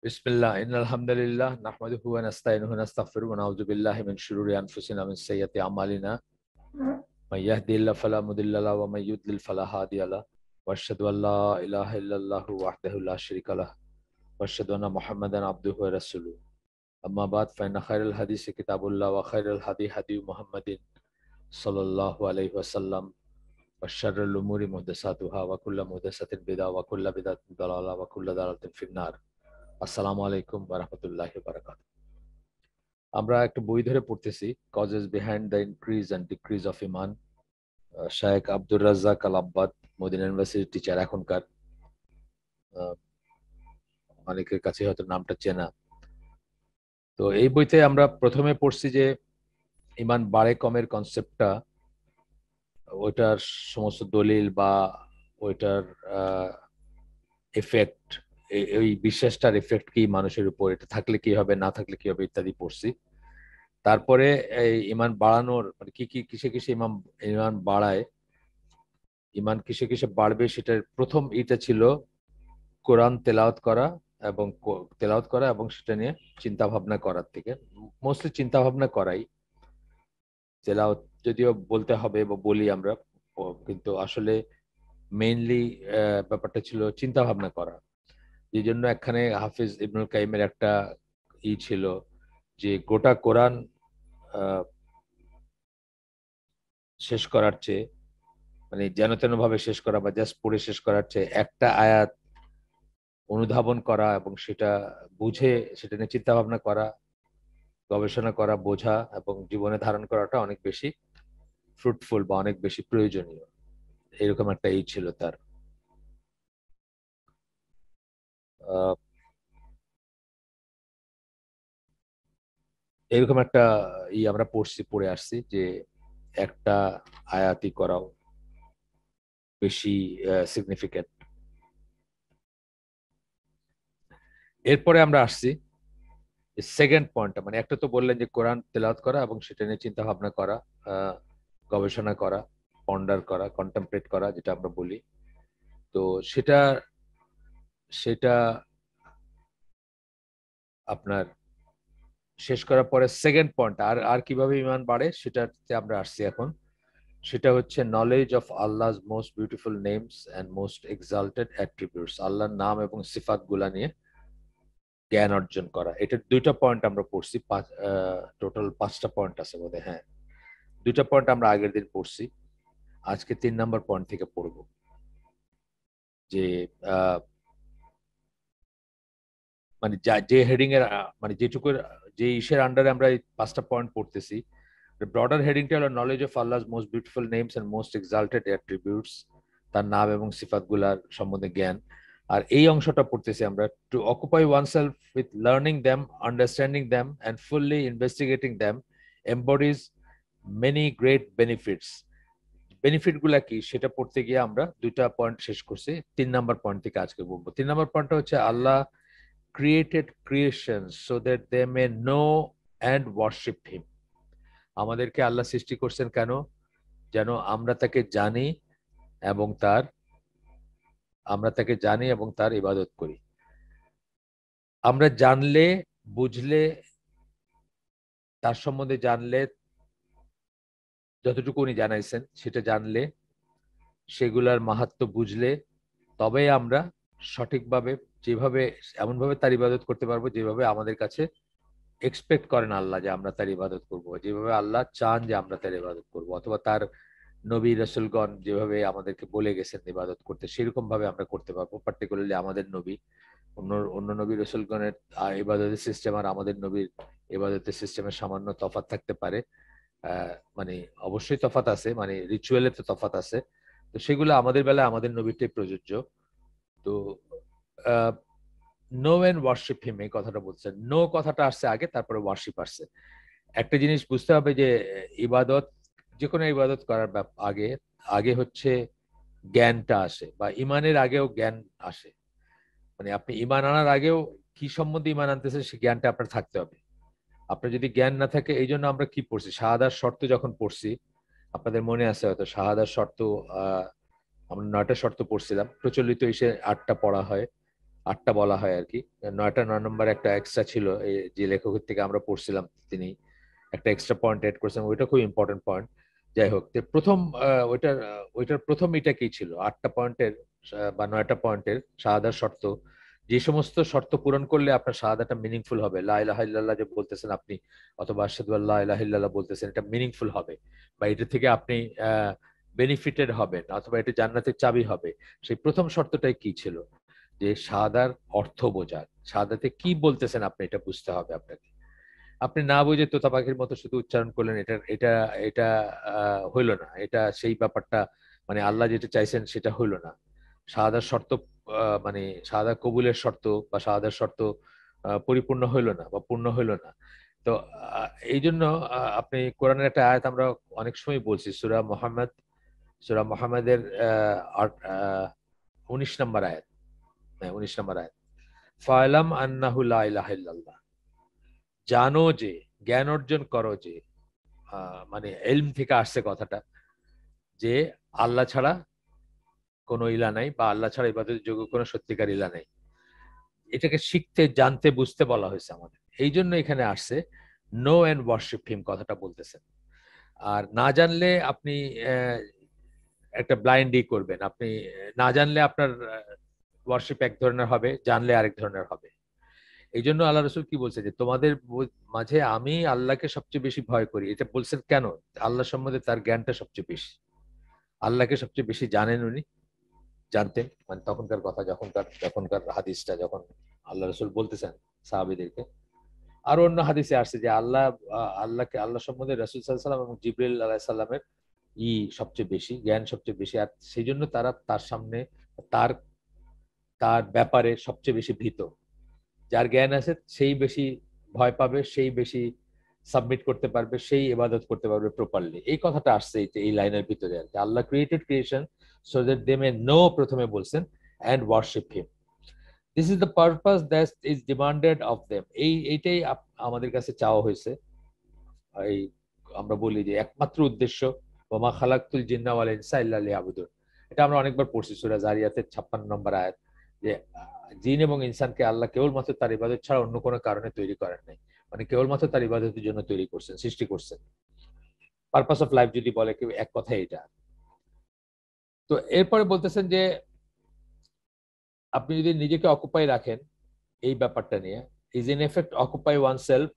বিসমিল্লাহ ইন্নাল হামদুলিল্লাহ নাহমাদুহু ওয়া নাস্তাইনুহু ওয়া নাস্তাগফিরুহু ওয়া নাউযু বিল্লাহি মিন শুরুরি আনফুসিনা ওয়া মিন সাইয়্যাতি আমালিনা মান ইয়াহদিহিল্লাহু ফালা মুদিল্লা লাহু ওয়া মান ইউদ্লিল ফালা হাদিয়া লাহু ওয়া আশহাদু আল লা ইলাহা ইল্লাল্লাহু ওয়াহদাহু লা শারীকা লাহু ওয়া আশহাদু আন্না মুহাম্মাদান আবদুহু ওয়া রাসূলুহু আম্মা বাদ ফাইন্না খায়রাল হাদিসি কিতাবুল্লাহ ওয়া খায়রাল হাদিয়ু মুহাম্মাদিন সাল্লাল্লাহু আলাইহি ওয়াসাল্লাম ওয়া শাররুল উমুরি মুহদাসাতুহা ওয়া কুল্লু মুহদাসাতিন বিদআহ ওয়া কুল্লু বিদআতিন দালালাহ ওয়া কুল্লু দালালাতিন ফিন্নার। আসসালামু আলাইকুম ওয়া রাহমাতুল্লাহি ওয়া বারাকাতুহু। আমরা একটা বই ধরে পড়তেছি causes behind the increase and decrease of iman. Shaykh Abdur Razzaq al Abbad, Madina ইউনিভার্সিটির টিচার এখনকার। আহ, অনেকের কাছে হয়তো নামটা চেনা। তো এই বইতে আমরা প্রথমে পড়ছি যে ইমান বাড়ে কমের কনসেপ্টটা, ওইটার সমস্ত দলিল বা ওইটার এফেক্ট, এই বিশ্বাসটার এফেক্ট কি মানুষের উপর, এটা থাকলে কি হবে না থাকলে কি হবে ইত্যাদি পড়ছি। তারপরে এই ইমান বাড়ানোর মানে কি কি কিসে কিসে ইমান ইমান বাড়ায়, ইমান কিসে কিসে বাড়বে সেটার প্রথম এটা ছিল কোরআন তেলাওয়াত করা এবং সেটা নিয়ে চিন্তা ভাবনা করার থেকে। মোস্টলি চিন্তা ভাবনা করাই, তেলাওয়াত যদিও বলতে হবে বা বলি আমরা, কিন্তু আসলে মেইনলি ব্যাপারটা ছিল চিন্তা ভাবনা করা। এই জন্য এখানে হাফিজ ইবনুল কাইমের একটা ছিল যে গোটা কোরআন আহ, শেষ করার চেয়ে, মানে যেন তেন ভাবে শেষ করা বা জাস্ট পড়ে শেষ করার চেয়ে একটা আয়াত অনুধাবন করা এবং সেটা বুঝে সেটা নিয়ে চিন্তা ভাবনা করা, গবেষণা করা, বোঝা এবং জীবনে ধারণ করাটা অনেক বেশি ফ্রুটফুল বা অনেক বেশি প্রয়োজনীয়। এরকম একটা ছিল তার। আহ, এরকম একটা আমরা পড়ে আসছি যে একটা আয়াতই করাও বেশি সিগনিফিকেন্ট। এরপরে আমরা আসছি সেকেন্ড পয়েন্টটা, মানে একটা তো বললেন যে কোরআন তেলাওয়াত করা এবং সেটা নিয়ে চিন্তা ভাবনা করা, গবেষণা করা, পন্ডার করা, কন্টেম্পলেট করা যেটা আমরা বলি। তো সেটা সেটা আপনার শেষ করার পরে সেকেন্ড পয়েন্ট আর আর কিভাবে ইমান বাড়ে সেটাতে আমরা আসছি এখন। সেটা হচ্ছে নলেজ অফ আল্লাহর most beautiful names and most exalted attributes, আল্লাহর নাম এবং সিফাত গুলা নিয়ে জ্ঞান অর্জন করা। এটার দুইটা পয়েন্ট আমরা পড়ছি, টোটাল 5টা পয়েন্ট আছে বোধহয়। হ্যাঁ, দুইটা পয়েন্ট আমরা আগের দিন পড়ছি, আজকে 3 নম্বর পয়েন্ট থেকে পড়ব। যে মানে যে হেডিং এর মানে যেটুকু যে ইসের আন্ডারে আমরা এই 5টা পয়েন্ট পড়তেছি, ব্রডার হেডিংটা হলো knowledge of Allah's most beautiful names and most exalted attributes, তার নাম এবং সিফাতগুলার সম্বন্ধে জ্ঞান। আর এই অংশটা পড়তেছি আমরা to occupy oneself with learning them, understanding them and fully investigating them embodies many great benefits. Benefit গুলা কি সেটা পড়তে গিয়ে আমরা দুইটা পয়েন্ট শেষ করছি। 3 নম্বর পয়েন্ট থেকে আজকে বলবো। 3 নম্বর পয়েন্টটা হচ্ছে আল্লাহ created creations so that they may know and worship him. আমাদেরকে আল্লাহ সৃষ্টি করছেন কেন? যেন এবং তার আমরা তাকে জানি এবং তার ইবাদত করি। আমরা জানলে, বুঝলে, তার সম্বন্ধে জানলে, যতটুকু উনি জানাইছেন সেটা জানলে, সেগুলার মাহাত্ম্য বুঝলে, তবেই আমরা সঠিকভাবে যেভাবে এমনভাবে তার ইবাদত করতে পারবো যেভাবে আমাদের কাছে এক্সপেক্ট করেন আল্লাহ যে আমরা তার ইবাদত করব, যেভাবে আল্লাহ চান যে আমরা তার ইবাদত করব, অথবা তার নবী রাসূলগণ যেভাবে আমাদেরকে বলে গেছেন ইবাদত করতে, সেরকম ভাবে আমরা করতে পারবো। পার্টিকুলারলি আমাদের নবী, অন্য অন্য নবী রাসূলগণের ইবাদতের সিস্টেম আর আমাদের নবীর ইবাদতের সিস্টেমের সামান্য তফাৎ থাকতে পারে। মানে অবশ্যই তফাৎ আছে, মানে রিচুয়ালে তো তফাৎ আছে। তো সেগুলো আমাদের বেলায় আমাদের নবীরটাই প্রযোজ্য। তো নো এন্ড ওয়ার্শিপ হিম, এই কথাটা বলছেন। নো কথাটা আসছে আগে, তারপরে ওয়ার্শিপ আসছে। একটা জিনিস বুঝতে হবে যে ইবাদত, যে কোনো ইবাদত করার আগে আগে হচ্ছে জ্ঞানটা আসে, বা ইমানের আগেও জ্ঞান আসে। মানে আপনি ইমান আনার আগেও কি সম্বন্ধে ইমান আনতেছেন সে জ্ঞানটা আপনার থাকতে হবে। আপনার যদি জ্ঞান না থাকে, এই জন্য আমরা কি পড়ছি, শাহাদার শর্ত যখন পড়ছি, আপনাদের মনে আছে হয়তো শাহাদার শর্ত, আমরা 9টা শর্ত পড়ছিলাম। প্রচলিত এসে 8টা পড়া হয়, 8টা বলা হয় আর কি। 9 নম্বর একটা এক্সট্রা ছিল, এই যে লেখকের থেকে আমরা পড়ছিলাম, তিনি একটা এক্সট্রা পয়েন্ট এড করেছেন, ওইটা খুব ইম্পর্টেন্ট পয়েন্ট। যাই হোক, তো প্রথম ওইটার প্রথম এটা কি ছিল, 8টা পয়েন্টের বা 9টা পয়েন্টের শাহাদার শর্ত, যে সমস্ত শর্ত পূরণ করলে আপনার শাহাদাটা মিনিংফুল হবে, লা ইলাহা ইল্লাল্লাহ যে বলতেছেন আপনি, অথবা আশহাদু আল্লা ইলাহা ইল্লাল্লাহ বলতেছেন, এটা মিনিংফুল হবে, বা এটা থেকে আপনি বেনিফিটেড হবেন, অথবা এটা জান্নাতের চাবি হবে। সেই প্রথম শর্তটাই কি ছিল, যে শাহাদার অর্থ বোঝা, শাহাদাতে কি বলতেছেন আপনি এটা বুঝতে হবে আপনাকে। আপনি না বুঝে তোতা পাখির মতো শুধু উচ্চারণ করলেন, এটা এটা এটা হইলো না, এটা সেই ব্যাপারটা, মানে আল্লাহ যেটা চাইছেন সেটা হইলো না। শাহাদার শর্ত, মানে শাহাদা কবুলের শর্ত বা শাহাদার শর্ত পরিপূর্ণ হইলো না বা পূর্ণ হইলো না। তো এই জন্য আপনি কোরআনের একটা আয়াত আমরা অনেক সময় বলছি, সূরা মুহাম্মাদের 19 নম্বর আয়াত, হ্যাঁ 19 নম্বর আয়াত, ফালাম আন্নাহু লা ইলাহা ইল্লাল্লাহ, জানো যে, জ্ঞান অর্জন করো যে, মানে এলম থেকে আসছে কথাটা, যে আল্লাহ ছাড়া কোনো ইলা নাই, বা আল্লাহ ছাড়া ইবাদতের যোগ্য কোনো সত্যিকার ইলা নাই। এটাকে শিখতে, জানতে, বুঝতে বলা হয়েছে আমাদের, এই জন্য এখানে আসছে নো অ্যান্ড ওয়ার্শিপ হিম কথাটা বলতেছেন। আর না জানলে আপনি একটা ব্লাইন্ডই করবেন, আপনি না জানলে আপনার ওয়ার্শিপ এক ধরনের হবে, জানলে আরেক ধরনের হবে। এই জন্য আল্লাহ রসুল কি বলছে, যে তোমাদের মাঝে আমি আল্লাহকে সবচেয়ে বেশি ভয় করি। এটা বলছেন কেন? আল্লাহ সম্বন্ধে তার জ্ঞানটা সবচেয়ে বেশি, আল্লাহকে সবচেয়ে বেশি জানেন উনি, জানতেন, মানে তখনকার কথা, যখনকার যখনকার হাদিসটা যখন আল্লাহ রসুল বলতেছেন সাহাবিদেরকে। আর অন্য হাদিসে আসছে যে আল্লাহ সম্বন্ধে রসুল সাল্লাম এবং জিবরিল আলাইহিস সালামের সবচেয়ে বেশি জ্ঞান, সবচেয়ে বেশি, আর সেই জন্য তারা তার সামনে, তার তার ব্যাপারে সবচেয়ে বেশি ভীত। যার জ্ঞান আছে সেই বেশি ভয় পাবে, সেই বেশি সাবমিট করতে পারবে, সেই ইবাদত করতে পারবে প্রপারলি। এই কথাটা আসছে এই লাইনের ভিতরে আর কি। Allah created creation so that they may know, প্রথমে বলছেন, and worship him. This is the purpose that is demanded of them. এইটাই আমাদের কাছে চাওয়া হয়েছে। এই আমরা বলি যে একমাত্র উদ্দেশ্য, ওমা খালাকতুল জিন্না ওয়াল ইনসা ইল্লা লিয়াবুদুন, এটা আমরা অনেকবার পড়ছি সূরা জারিয়াতের 56 নম্বর আয়াত, যে জিন এবং ইনসানকে আল্লাহ কেবলমাত্র তার ইবাদত ছাড়া অন্য কোনো কারণে তৈরি করেন নাই, মানে কেবলমাত্র তার ইবাদতের জন্য তৈরি করছেন, সৃষ্টি করছেন। পারপাস অফ লাইফ যদি বলে কেউ, এক কথাই এটা। তো এরপরে বলতেছেন যে আপনি যদি নিজেকে অকুপাই রাখেন এই ব্যাপারটা নিয়ে, is in effect occupy one self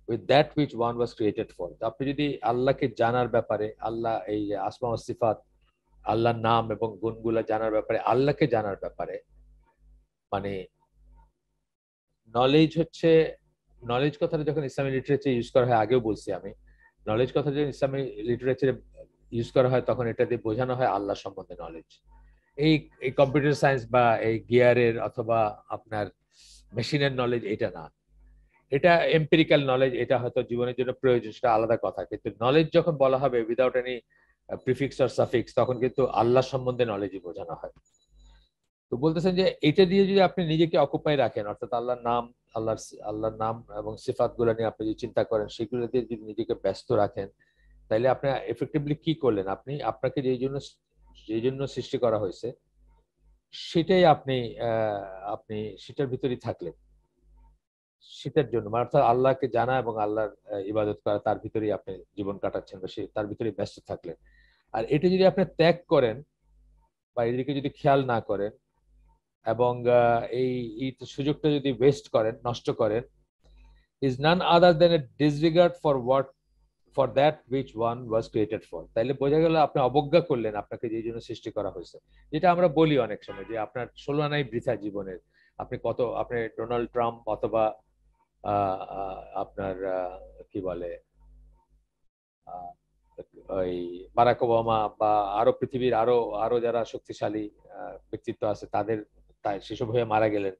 with that which one was created for. আপনি যদি আল্লাহকে জানার ব্যাপারে, আল্লাহ এই যে আসমা ও সিফাত, আল্লাহর নাম এবং গুণগুলা জানার ব্যাপারে, আল্লাহকে জানার ব্যাপারে, মানে নলেজ হচ্ছে, নলেজ কথাটা যখন ইসলামী লিটারেচার ইউজ করা হয়, আগেও বলছি আমি, নলেজ কথাটা যখন ইসলামী লিটারেচারে ইউজ করা হয় তখন এটা দিয়ে বোঝানো হয় আল্লাহ সম্বন্ধে নলেজ। এই এই কম্পিউটার সায়েন্স বা এই গিয়ারের অথবা আপনার মেশিনের নলেজ এটা না, এটা এম্পিরিক্যাল নলেজ, এটা হয়তো জীবনের জন্য প্রয়োজন, সেটা আলাদা কথা। কিন্তু নলেজ যখন বলা হবে without any prefix or suffix, তখন কিন্তু আল্লাহ সম্বন্ধে নলেজই বোঝানো হয়। তো বলতেছেন যে এটা দিয়ে যদি আপনি নিজেকে অকুপাই রাখেন, অর্থাৎ আল্লাহর নাম এবং সিফাত গুলা নিয়ে আপনি যদি চিন্তা করেন, সেগুলো দিয়ে যদি নিজেকে ব্যস্ত রাখেন, তাহলে আপনি এফেক্টিভলি কি করলেন, আপনি আপনাকে যেই জন্য সৃষ্টি করা হয়েছে সেটাই আপনি সেটার ভিতরেই থাকলেন, সেটার জন্য, মানে অর্থাৎ আল্লাহকে জানা এবং আল্লাহর ইবাদত করা, তার ভিতরেই আপনি জীবন কাটাচ্ছেন, বা তার ভিতরেই ব্যস্ত থাকলেন। আর এটা যদি আপনি ত্যাগ করেন বা এদিকে যদি খেয়াল না করেন, এবং এই সুযোগটা যদি ওয়েস্ট করেন, নষ্ট করেন, is none other than a disregard for that which one was created for। তাইলে বোঝা গেল আপনি অবজ্ঞা করলেন আপনাকে যেই জন্য সৃষ্টি করা হয়েছে। যেটা আমরা বলি অনেক সময়, যে আপনার 16 আনাই বৃথা জীবনের। আপনি ডোনাল্ড ট্রাম্প অথবা আপনার কি বলে ওই বারাক ওবামা, বা আরো পৃথিবীর আরো আরো যারা শক্তিশালী ব্যক্তিত্ব আছে, তাদের সেসব হয়ে মারা গেলেন,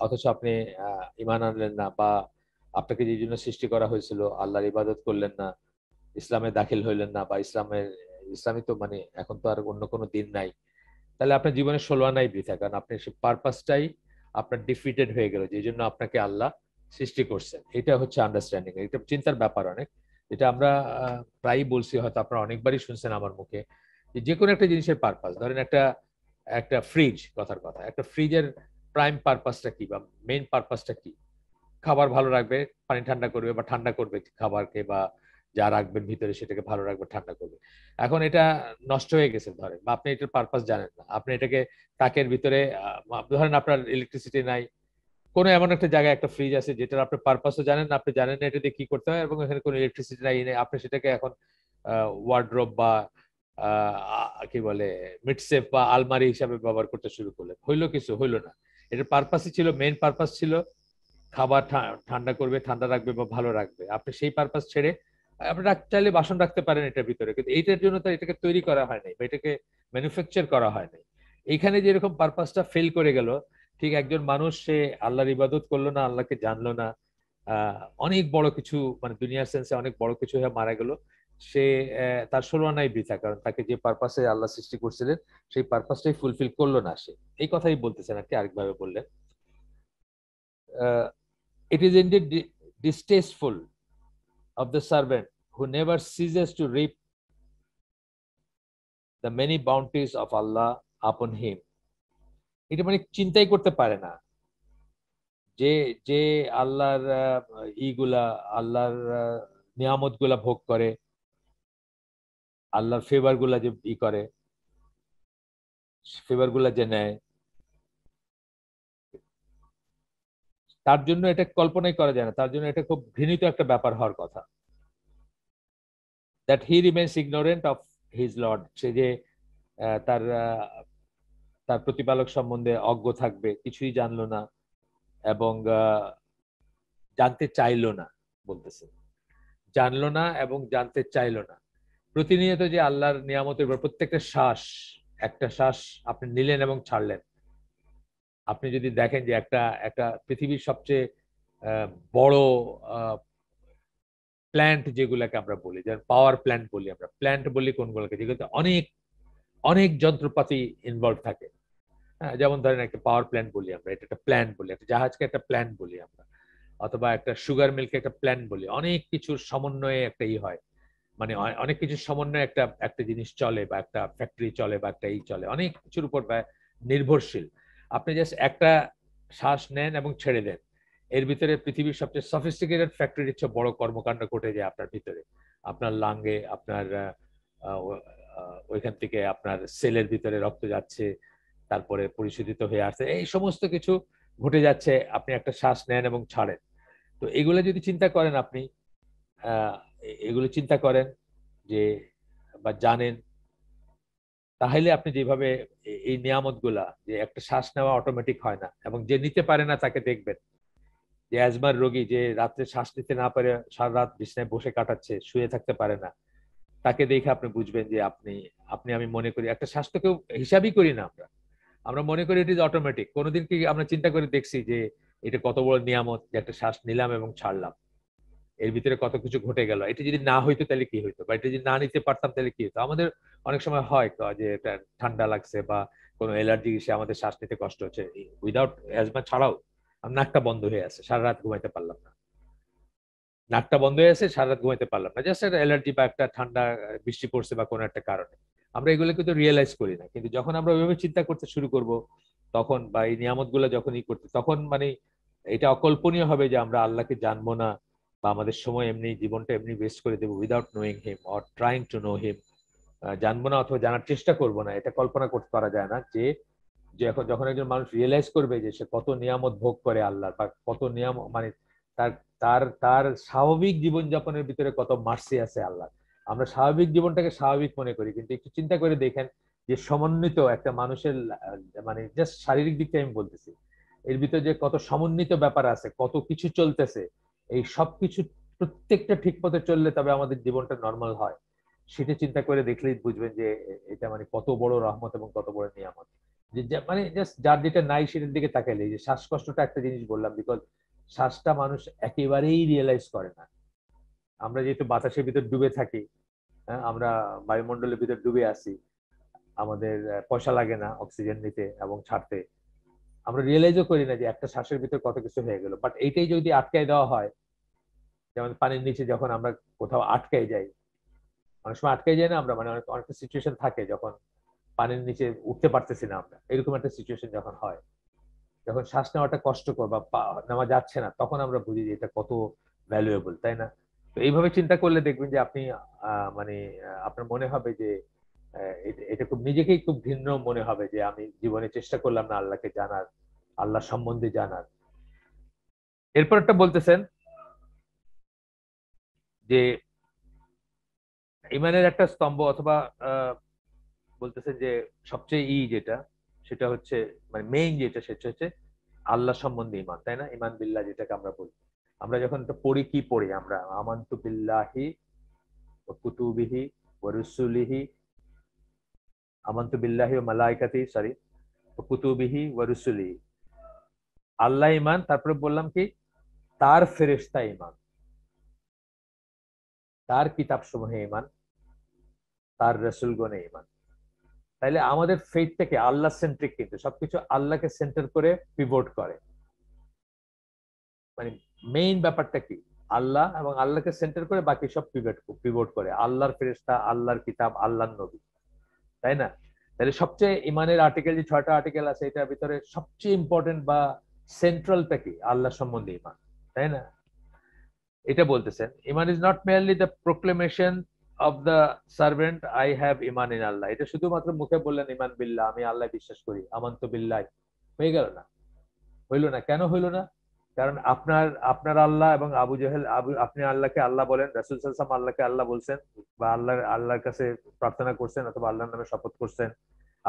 অথচ আপনি ইমান আনলেন না, বা আপনাকে যে জন্য সৃষ্টি করা হয়েছিল আল্লাহর ইবাদত করলেন না, ইসলামে দাখিল হইলেন না, বা ইসলামী তো মানে এখন তো আর অন্য কোনো দিন নাই। তাহলে আপনার জীবনের 16 আনাই বৃথা, কারণ আপনি সে পারপাসটাই আপনার ডিফিটেড হয়ে গেল, যে জন্য আপনাকে আল্লাহ সৃষ্টি করছেন। এটা হচ্ছে আন্ডারস্ট্যান্ডিং, এটা চিন্তার ব্যাপার অনেক। এটা আমরা প্রায়ই বলছি, হয়তো আপনারা অনেকবারই শুনছেন আমার মুখে, যে কোনো একটা জিনিসের পারপাস, ধরেন একটা একটা ফ্রিজ, কথার কথা, একটা ফ্রিজের প্রাইম পারপাসটা কি বা মেইন পারপাসটা কি? খাবার ভালো রাখবে, পানি ঠান্ডা করবে বা ঠান্ডা করবে খাবারকে, বা যা রাখবেন ভিতরে সেটাকে ভালো রাখবে, ঠান্ডা করবে। এখন এটা নষ্ট হয়ে গেছে ধরেন, বা আপনি এটার পারপাস জানেন না, আপনি এটাকে তাকের ভিতরে ধরেন আপনার ইলেকট্রিসিটি নাই, কোনো এমন একটা জায়গায় একটা ফ্রিজ আছে যেটার আপনি পারপাসও জানেন না, আপনি জানেন না এটা দিয়ে কি করতে হয়, এবং এখানে কোনো ইলেকট্রিসিটি নাই, আপনি সেটাকে এখন ওয়ার্ড্রোব বা কি বলে মিডসেফ বা আলমারি হিসাবে ব্যবহার করতে শুরু করলেন, হইলো কিছু? হইলো না। এটার পারপাসই ছিল, মেইন পারপাস ছিল খাবার ঠান্ডা করবে, ঠান্ডা রাখবে বা ভালো রাখবে। আপনি সেই পারপাস ছেড়ে আপনি চাইলে বাসন রাখতে পারেন এটার ভিতরে, কিন্তু এইটার জন্য তো এটাকে তৈরি করা হয় নাই বা এটাকে ম্যানুফ্যাকচার করা হয় নাই। এইখানে যেরকম পারপাসটা ফেল করে গেল, ঠিক একজন মানুষ সে আল্লাহর ইবাদত করলো না, আল্লাহকে জানলো না, অনেক বড় কিছু মানে দুনিয়ার সেন্সে অনেক বড় কিছু হয়ে মারা গেল। সে তার 16 আনাই বৃথা, কারণ তাকে যে পারপাসে আল্লাহ সৃষ্টি করছিলেন সেই পারপাসটাই ফুলফিল করলো না সে। এই কথাই বলতেছেন আর কি, আরেকভাবে বললেন it is indeed distasteful of the servant who never ceases to reap the many bounties of Allah upon him. এটা মানে চিন্তাই করতে পারে না যে যে আল্লাহর ইগুলা, আল্লাহর নিয়ামত গুলা ভোগ করে, আল্লাহর ফেভার গুলা যে করে, ফেভার গুলা যে নেয়, তার জন্য এটা কল্পনাই করা যায় না, তার জন্য এটা খুব ঘৃণিত একটা ব্যাপার হওয়ার কথা। That he remains ignorant of his Lord, সে যে তার তার প্রতিপালক সম্বন্ধে অজ্ঞ থাকবে, কিছুই জানলো না এবং জানতে চাইলো না, বলতেছে জানলো না এবং জানতে চাইলো না। প্রতিনিয়ত যে আল্লাহর নিয়ামতের উপর প্রত্যেকটা শ্বাস, একটা শ্বাস আপনি নিলেন এবং ছাড়লেন, আপনি যদি দেখেন যে একটা একটা পৃথিবীর সবচেয়ে বড় প্ল্যান্ট যেগুলোকে আমরা বলি, যেমন পাওয়ার প্ল্যান্ট বলি, আমরা প্ল্যান্ট বলি কোনগুলোকে, যেগুলোতে অনেক অনেক যন্ত্রপাতি ইনভলভ থাকে। হ্যাঁ, যেমন ধরেন একটা পাওয়ার প্ল্যান্ট বলি আমরা, এটা একটা প্ল্যান্ট বলি, একটা জাহাজকে একটা প্ল্যান্ট বলি আমরা, অথবা একটা সুগার মিল্কে একটা প্ল্যান্ট বলি। অনেক কিছুর সমন্বয়ে একটা হয়, মানে অনেক কিছুর সমন্বয়ে একটা একটা জিনিস চলে, বা একটা ফ্যাক্টরি চলে, বা একটা চলে, অনেক কিছুর উপর নির্ভরশীল। আপনি জাস্ট একটা শ্বাস নেন এবং ছেড়ে দেন, এর ভিতরে পৃথিবীর সবচেয়ে সফিস্টিকেটেড ফ্যাক্টরির চেয়ে বড় কর্মকাণ্ড ঘটে যায় আপনার ভিতরে, আপনার লাঙ্গে, আপনার ওইখান থেকে আপনার সেলের ভিতরে রক্ত যাচ্ছে, তারপরে পরিশোধিত হয়ে আসছে, এই সমস্ত কিছু ঘটে যাচ্ছে, আপনি একটা শ্বাস নেন এবং ছাড়েন। তো এগুলো যদি চিন্তা করেন আপনি, এগুলো চিন্তা করেন যে বা জানেন, তাহলে আপনি যেভাবে এই নিয়ামত গুলা, যে একটা শ্বাস নেওয়া অটোমেটিক হয় না, এবং যে নিতে পারে না তাকে দেখবেন, যে অ্যাজমার রোগী যে রাত্রে শ্বাস নিতে না পারে সারা রাত বিছানায় বসে কাটাচ্ছে, শুয়ে থাকতে পারে না, তাকে দেখে আপনি বুঝবেন যে আপনি আপনি আমি মনে করি একটা শ্বাস তো কেউ হিসাবই করি না আমরা, আমরা মনে করি ইট ইজ অটোমেটিক। কোনোদিন কি আমরা চিন্তা করে দেখছি যে এটা কত বড় নিয়ামত যে একটা শ্বাস নিলাম এবং ছাড়লাম, এর ভিতরে কত কিছু ঘটে গেল। এটা যদি না হইতো তাহলে কি হইতো, বা এটা যদি না নিতে পারতাম তাহলে কি হতো। আমাদের অনেক সময় হয় যে এটা ঠান্ডা লাগছে বা কোনো অ্যালার্জি এসে আমাদের শ্বাস নিতে কষ্ট হচ্ছে, উইদাউট অ্যাজমা ছাড়াও নাকটা বন্ধ হয়ে আছে, সারা রাত ঘুমাইতে পারলাম না, নাকটা বন্ধ হয়ে আছে, সারা রাত ঘুমাইতে পারলাম না, জাস্ট একটা অ্যালার্জি বা একটা ঠান্ডা, বৃষ্টি পড়ছে বা কোনো একটা কারণে। আমরা এগুলো কিন্তু রিয়েলাইজ করি না, কিন্তু যখন আমরা ওইভাবে চিন্তা করতে শুরু করব তখন, বা এই নিয়ামত গুলো যখন করতে, তখন মানে এটা অকল্পনীয় হবে যে আমরা আল্লাহকে জানবো না, বা আমাদের সময় এমনি জীবনটা এমনি ওয়েস্ট করে দেবো without knowing him or trying to know him. জানবো না অথবা জানার চেষ্টা করবো না, এটা কল্পনা করতে পারা যায় না যে যে এখন যখন একজন মানুষ রিয়েলাইজ করবে যে সে কত নিয়ামত ভোগ করে আল্লাহ, বা কত নিয়াম মানে তার তার তার স্বাভাবিক জীবনযাপনের ভিতরে কত মার্সি আছে আল্লাহ। আমরা স্বাভাবিক জীবনটাকে স্বাভাবিক মনে করি, কিন্তু একটু চিন্তা করে দেখেন যে সমন্বিত একটা মানুষের মানে জাস্ট শারীরিক দিকটা আমি বলতেছি, এর ভিতরে যে কত সমন্বিত ব্যাপার আছে, কত কিছু চলতেছে, এই সব কিছু প্রত্যেকটা ঠিক পথে চললে তবে আমাদের জীবনটা নর্মাল হয়। সেটা চিন্তা করে দেখলেই বুঝবেন যে এটা মানে কত বড় রহমত এবং কত বড় নিয়ামত। মানে জাস্ট যার যেটা নাই সেটার দিকে তাকাইলে, যে শ্বাসকষ্টটা একটা জিনিস বললাম, বিকজ শ্বাসটা মানুষ একেবারেই রিয়েলাইজ করে না। আমরা যেহেতু বাতাসের ভিতর ডুবে থাকি, হ্যাঁ, আমরা বায়ুমণ্ডলের ভিতর ডুবে আছি, আমাদের পয়সা লাগে না অক্সিজেন নিতে এবং ছাড়তে, আমরা রিয়েলাইজও করি না যে একটা শ্বাসের ভিতর কত কিছু হয়ে গেল। বাট এইটাই যদি আটকায় দেওয়া হয়, যেমন পানির নিচে যখন আমরা কোথাও আটকাই যাই, অনেক সময় আটকাই যায় না আমরা, মানে অনেকটা সিচুয়েশন থাকে যখন পানির নিচে উঠতে পারতেছি না আমরা, এরকম একটা সিচুয়েশন যখন হয়, যখন শ্বাস নেওয়াটা কষ্টকর বা নেওয়া যাচ্ছে না, তখন আমরা বুঝি যে এটা কত ভ্যালুয়েবল, তাই না? তো এইভাবে চিন্তা করলে দেখবেন যে আপনি মানে আপনার মনে হবে যে এটা খুব নিজেকেই খুব ঘৃণ্য মনে হবে যে আমি জীবনে চেষ্টা করলাম না আল্লাহকে জানার, আল্লাহ সম্বন্ধে জানার। এরপর একটা বলতেছেন যে ইমানের একটা স্তম্ভ অথবা বলতেছেন যে সবচেয়ে যেটা, সেটা হচ্ছে মানে মেইন যেটা, সেটা হচ্ছে আল্লাহ সম্বন্ধে ইমান, তাই না? ইমান বিল্লাহ যেটাকে আমরা বলি, আমরা যখন এটা পড়ি কি পড়ি আমরা? আমানতু বিল্লাহি ওয়া কুতুবিহি ওয়া রুসুলিহি, আমানতু বিল্লাহি ওয়া মালাইকাতি, সরি, ওয়া কুতুবিহি ওয়া রুসুলিহি। আল্লাহ ইমান, তারপরে বললাম কি তার ফেরেশতা ইমান, তার কিতাব সমূহে ইমান, তার রাসূলগণে ইমান। তাইলে আমাদের ফেইথটাকে আল্লাহ সেন্ট্রিক, কিন্তু সবকিছু আল্লাহকে সেন্টার করে পিভট করে। মানে মেইন ব্যাপারটা কি? আল্লাহ, এবং আল্লাহকে সেন্টার করে বাকি সব পিভট করে। আল্লাহর ফেরেশতা, আল্লাহর কিতাব, আল্লাহর নবী, তাই না? তাহলে সবচেয়ে ইমানের আর্টিকেল যে 6টা আর্টিকেল আছে, এটার ভিতরে সবচেয়ে ইম্পর্টেন্ট বা সেন্ট্রালটা কি? আল্লাহ সম্বন্ধে ইমান, তাই না? এটা বলতেছেন iman is not merely the proclamation of the servant I have iman in Allah. এটা শুধুমাত্র মুখে বললেন ইমান বিল্লাহ, আমি আল্লাহ বিশ্বাস করি, আমান্ত বিল্লাহ, হয়ে গেল না? হইল না। কেন হইল না? কারণ আপনার আপনার আল্লাহ এবং আবু জেহেল, আপনি আল্লাহকে আল্লাহ বলেন, রাসূল সাল্লাল্লাহু আলাইহি ওয়াসাল্লাম আল্লাহকে আল্লাহ বলছেন বা আল্লাহর কাছে প্রার্থনা করছেন অথবা আল্লাহর নামে শপথ করছেন।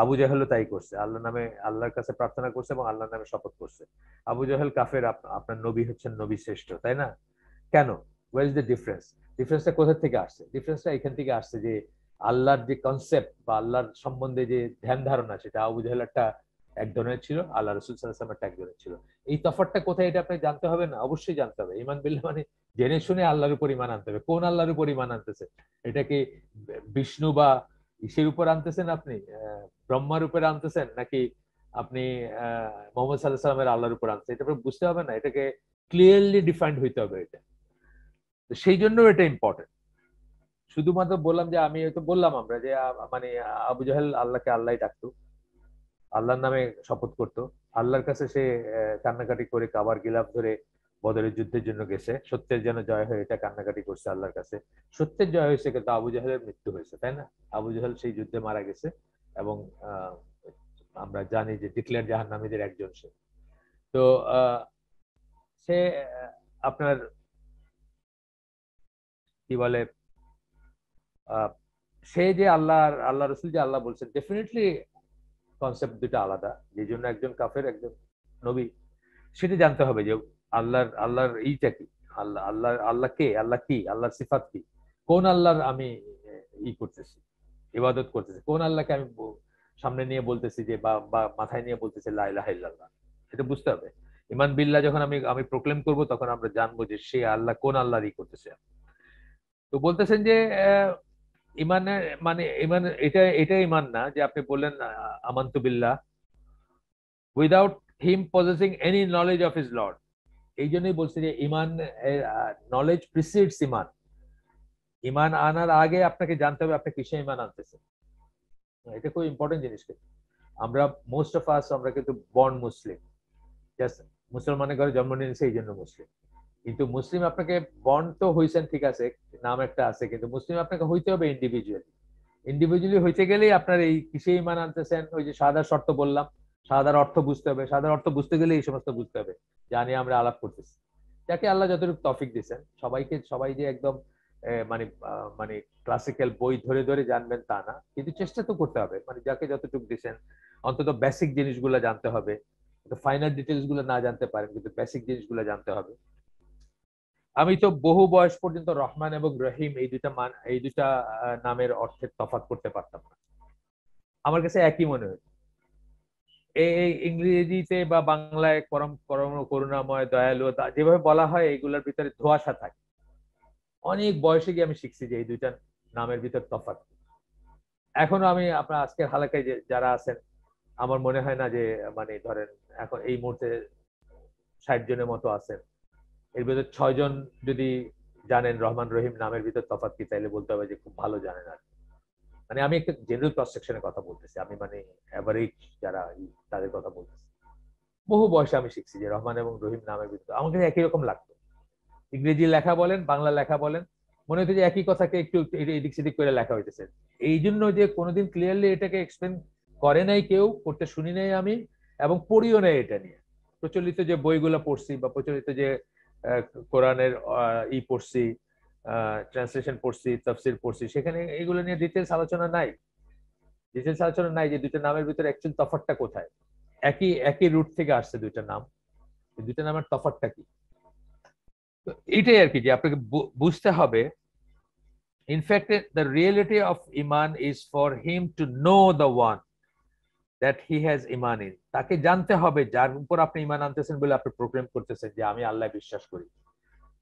আবু জেহেলও তাই করছে, আল্লাহর নামে আল্লাহর কাছে প্রার্থনা করছে এবং আল্লাহর নামে শপথ করছে। আবু জেহেল কাফের, আপনার নবী হচ্ছেন নবী শ্রেষ্ঠ, তাই না? কেন? Where is the difference? ডিফারেন্সটা কোথা থেকে আসছে? ডিফারেন্সটা এখান থেকে আসছে যে আল্লাহর যে কনসেপ্ট বা আল্লাহর সম্বন্ধে যে ধ্যান ধারণা, সেটা আবু জেহেল একটা এক ধরনের ছিল, আল্লাহ রসুল সাল্লাল্লাহু আলাইহি ওয়াসাল্লাম একটা এক ধরনের ছিল। এই তফাৎটা কোথায়, এটা আপনি জানতে হবে না? অবশ্যই জানতে হবে। ইমান বিল্লাহ মানে জেনে শুনে আল্লাহর উপর ইমান আনতে হবে। কোন আল্লাহর উপর ইমান আনতেছে? এটা কি বিষ্ণু বা ইসের উপর আনতেছেন আপনি, ব্রহ্মার উপর আনতেছেন, নাকি আপনি মোহাম্মদ সাল্লাল্লাহু আলাইহি ওয়াসাল্লামের আল্লাহর উপর আনতেছেন? এটা বুঝতে হবে না? এটাকে ক্লিয়ারলি ডিফাইন্ড হইতে হবে এটা। তো সেই জন্য এটা ইম্পর্টেন্ট। শুধুমাত্র বললাম যে আমি হয়তো বললাম আমরা যে মানে আবু জাহেল আল্লাহকে আল্লাহই ডাকতো, আল্লাহর নামে শপথ করতো, আল্লাহর কাছে সে কান্নাকাটি করে কাবার গিলাফ ধরে বদরের যুদ্ধের জন্য গেছে, সত্যের যেন জয় হয় এটা কান্নাকাটি করছে আল্লাহর কাছে। সত্যের জয় হয়েছে, কিন্তু আবু জাহেলের মৃত্যু হয়েছে, তাই না? আবু জাহেল সেই যুদ্ধে মারা গেছে এবং আহ, আমরা জানি যে ডিক্লেয়ার জাহান্নামীদের একজন সে। তো আহ, সে আপনার কি বলে, আহ, সে যে আল্লাহ রসুল যে আল্লাহ বলছেন, ডেফিনেটলি কনসেপ্ট দুটা আলাদা। যে জন্য একজন কাফের, একজন নবী, সেটা জানতে হবে যে আল্লাহর এইটা কি, আল্লাহ কে, আল্লাহ কি, আল্লাহর সিফাত কি, কোন আল্লাহর আমি করতেছি, ইবাদত করতেছি, কোন আল্লাহকে আমি সামনে নিয়ে বলতেছি যে বা মাথায় নিয়ে বলতেছি লা ইলাহা ইল্লাল্লাহ। এটা বুঝতে হবে। ইমান বিল্লাহ যখন আমি আমি প্রক্লেম করব, তখন আমরা জানবো যে সে আল্লাহ কোন আল্লাহরই করতেছে। তো বলতেছেন যে ইমানের মানে ইমান, এটা ইমান না যে আপনি বললেন আমানতু বিল্লাহ without him possessing any knowledge of his Lord. এই জন্যই বলছি যে ইমান, নলেজ প্রিসিডস ইমান। ইমান আনার আগে আপনাকে জানতে হবে আপনি কিসে ইমান আনতেছেন। এটা খুব ইম্পর্টেন্ট জিনিস। কিন্তু আমরা মোস্ট অফ আস, আমরা কিন্তু বর্ন মুসলিম, জাস্ট মুসলমানের ঘরে জন্ম নিয়েছে এই জন্য মুসলিম। কিন্তু মুসলিম আপনাকে বর্ন তো হয়েছেন, ঠিক আছে, নাম একটা আছে, কিন্তু মুসলিম আপনাকে হইতে হবে ইন্ডিভিজুয়ালি। ইন্ডিভিজুয়ালি হইতে গেলেই আপনার এই কিসে ইমান আনতেছেন, ওই যে সাদার শর্ত বললাম, সাদার অর্থ বুঝতে হবে। সাদার অর্থ বুঝতে গেলে এই সমস্ত বুঝতে হবে যা নিয়ে আমরা আলাপ করতেছি। যাকে আল্লাহ যতটুকু তফিক দিচ্ছেন, সবাই যে একদম মানে মানে ক্লাসিক্যাল বই ধরে ধরে জানবেন তা না, কিন্তু চেষ্টা তো করতে হবে। মানে যাকে যতটুকু দিচ্ছেন, অন্তত বেসিক জিনিসগুলো জানতে হবে। ফাইনাল ডিটেলস গুলো না জানতে পারেন, কিন্তু বেসিক জিনিসগুলো জানতে হবে। আমি তো বহু বয়স পর্যন্ত রহমান এবং রহিম এই দুটা নামের অর্থের তফাৎ করতে পারতাম না। আমার কাছে একই মনে হয়েছে। এই ইংরেজিতে বা বাংলায় পরম পরম করুণাময় দয়ালু যেভাবে বলা হয়, এগুলোর ভিতরে ধোঁয়াশা থাকে। অনেক বয়সে গিয়ে আমি শিখছি যে এই দুইটা নামের ভিতর তফাৎ। এখনো আমি আপনার আজকের হালাকায় যারা আছেন, আমার মনে হয় না যে মানে ধরেন এখন এই মুহূর্তে 60 জনের মতো আছেন, এর ভিতরে 6 জন যদি জানেন রহমান রহিম নামের ভিতর তফাৎ কি, তাইলে বলতে হবে যে খুব ভালো জানেন। আর মানে আমি একটা জেনারেল ক্রস সেকশনের কথা বলতেছি, আমি মানে অ্যাভারেজ যারা তাদের কথা বলতেছি। বহু বয়সে আমি শিখছি যে রহমান এবং রহিম নামের ভিতরে আমার কাছে একই রকম লাগতো। ইংরেজি লেখা বলেন, বাংলা লেখা বলেন, মনে হতো যে একই কথাকে একটু এদিক সেদিক করে লেখা হইতেছে। এই জন্য যে কোনোদিন ক্লিয়ারলি এটাকে এক্সপ্লেন করে নাই কেউ, করতে শুনি নাই আমি, এবং পড়িও নাই এটা নিয়ে। প্রচলিত যে বইগুলো পড়ছি বা প্রচলিত যে কোরআনের পড়ছি, ট্রান্সলেশন পড়ছি, তাফসির পড়ছি, সেখানে এগুলো নিয়ে ডিটেলস আলোচনা নাই। ডিটেলস আলোচনা নাই যে দুইটা নামের ভিতরে অ্যাকচুয়াল তফাৎটা কোথায়। একই একই রুট থেকে আসছে দুইটা নাম, দুইটা নামের তফাৎটা কি। এটাই আর কি, যে আপনাকে বুঝতে হবে। In fact the reality of Iman is for him to know the one that he has Iman in. তাকে জানতে হবে যার উপর আপনি ইমান আনতেছেন বলে আপনি প্রোক্লেম করতেছেন যে আমি আল্লাহ বিশ্বাস করি,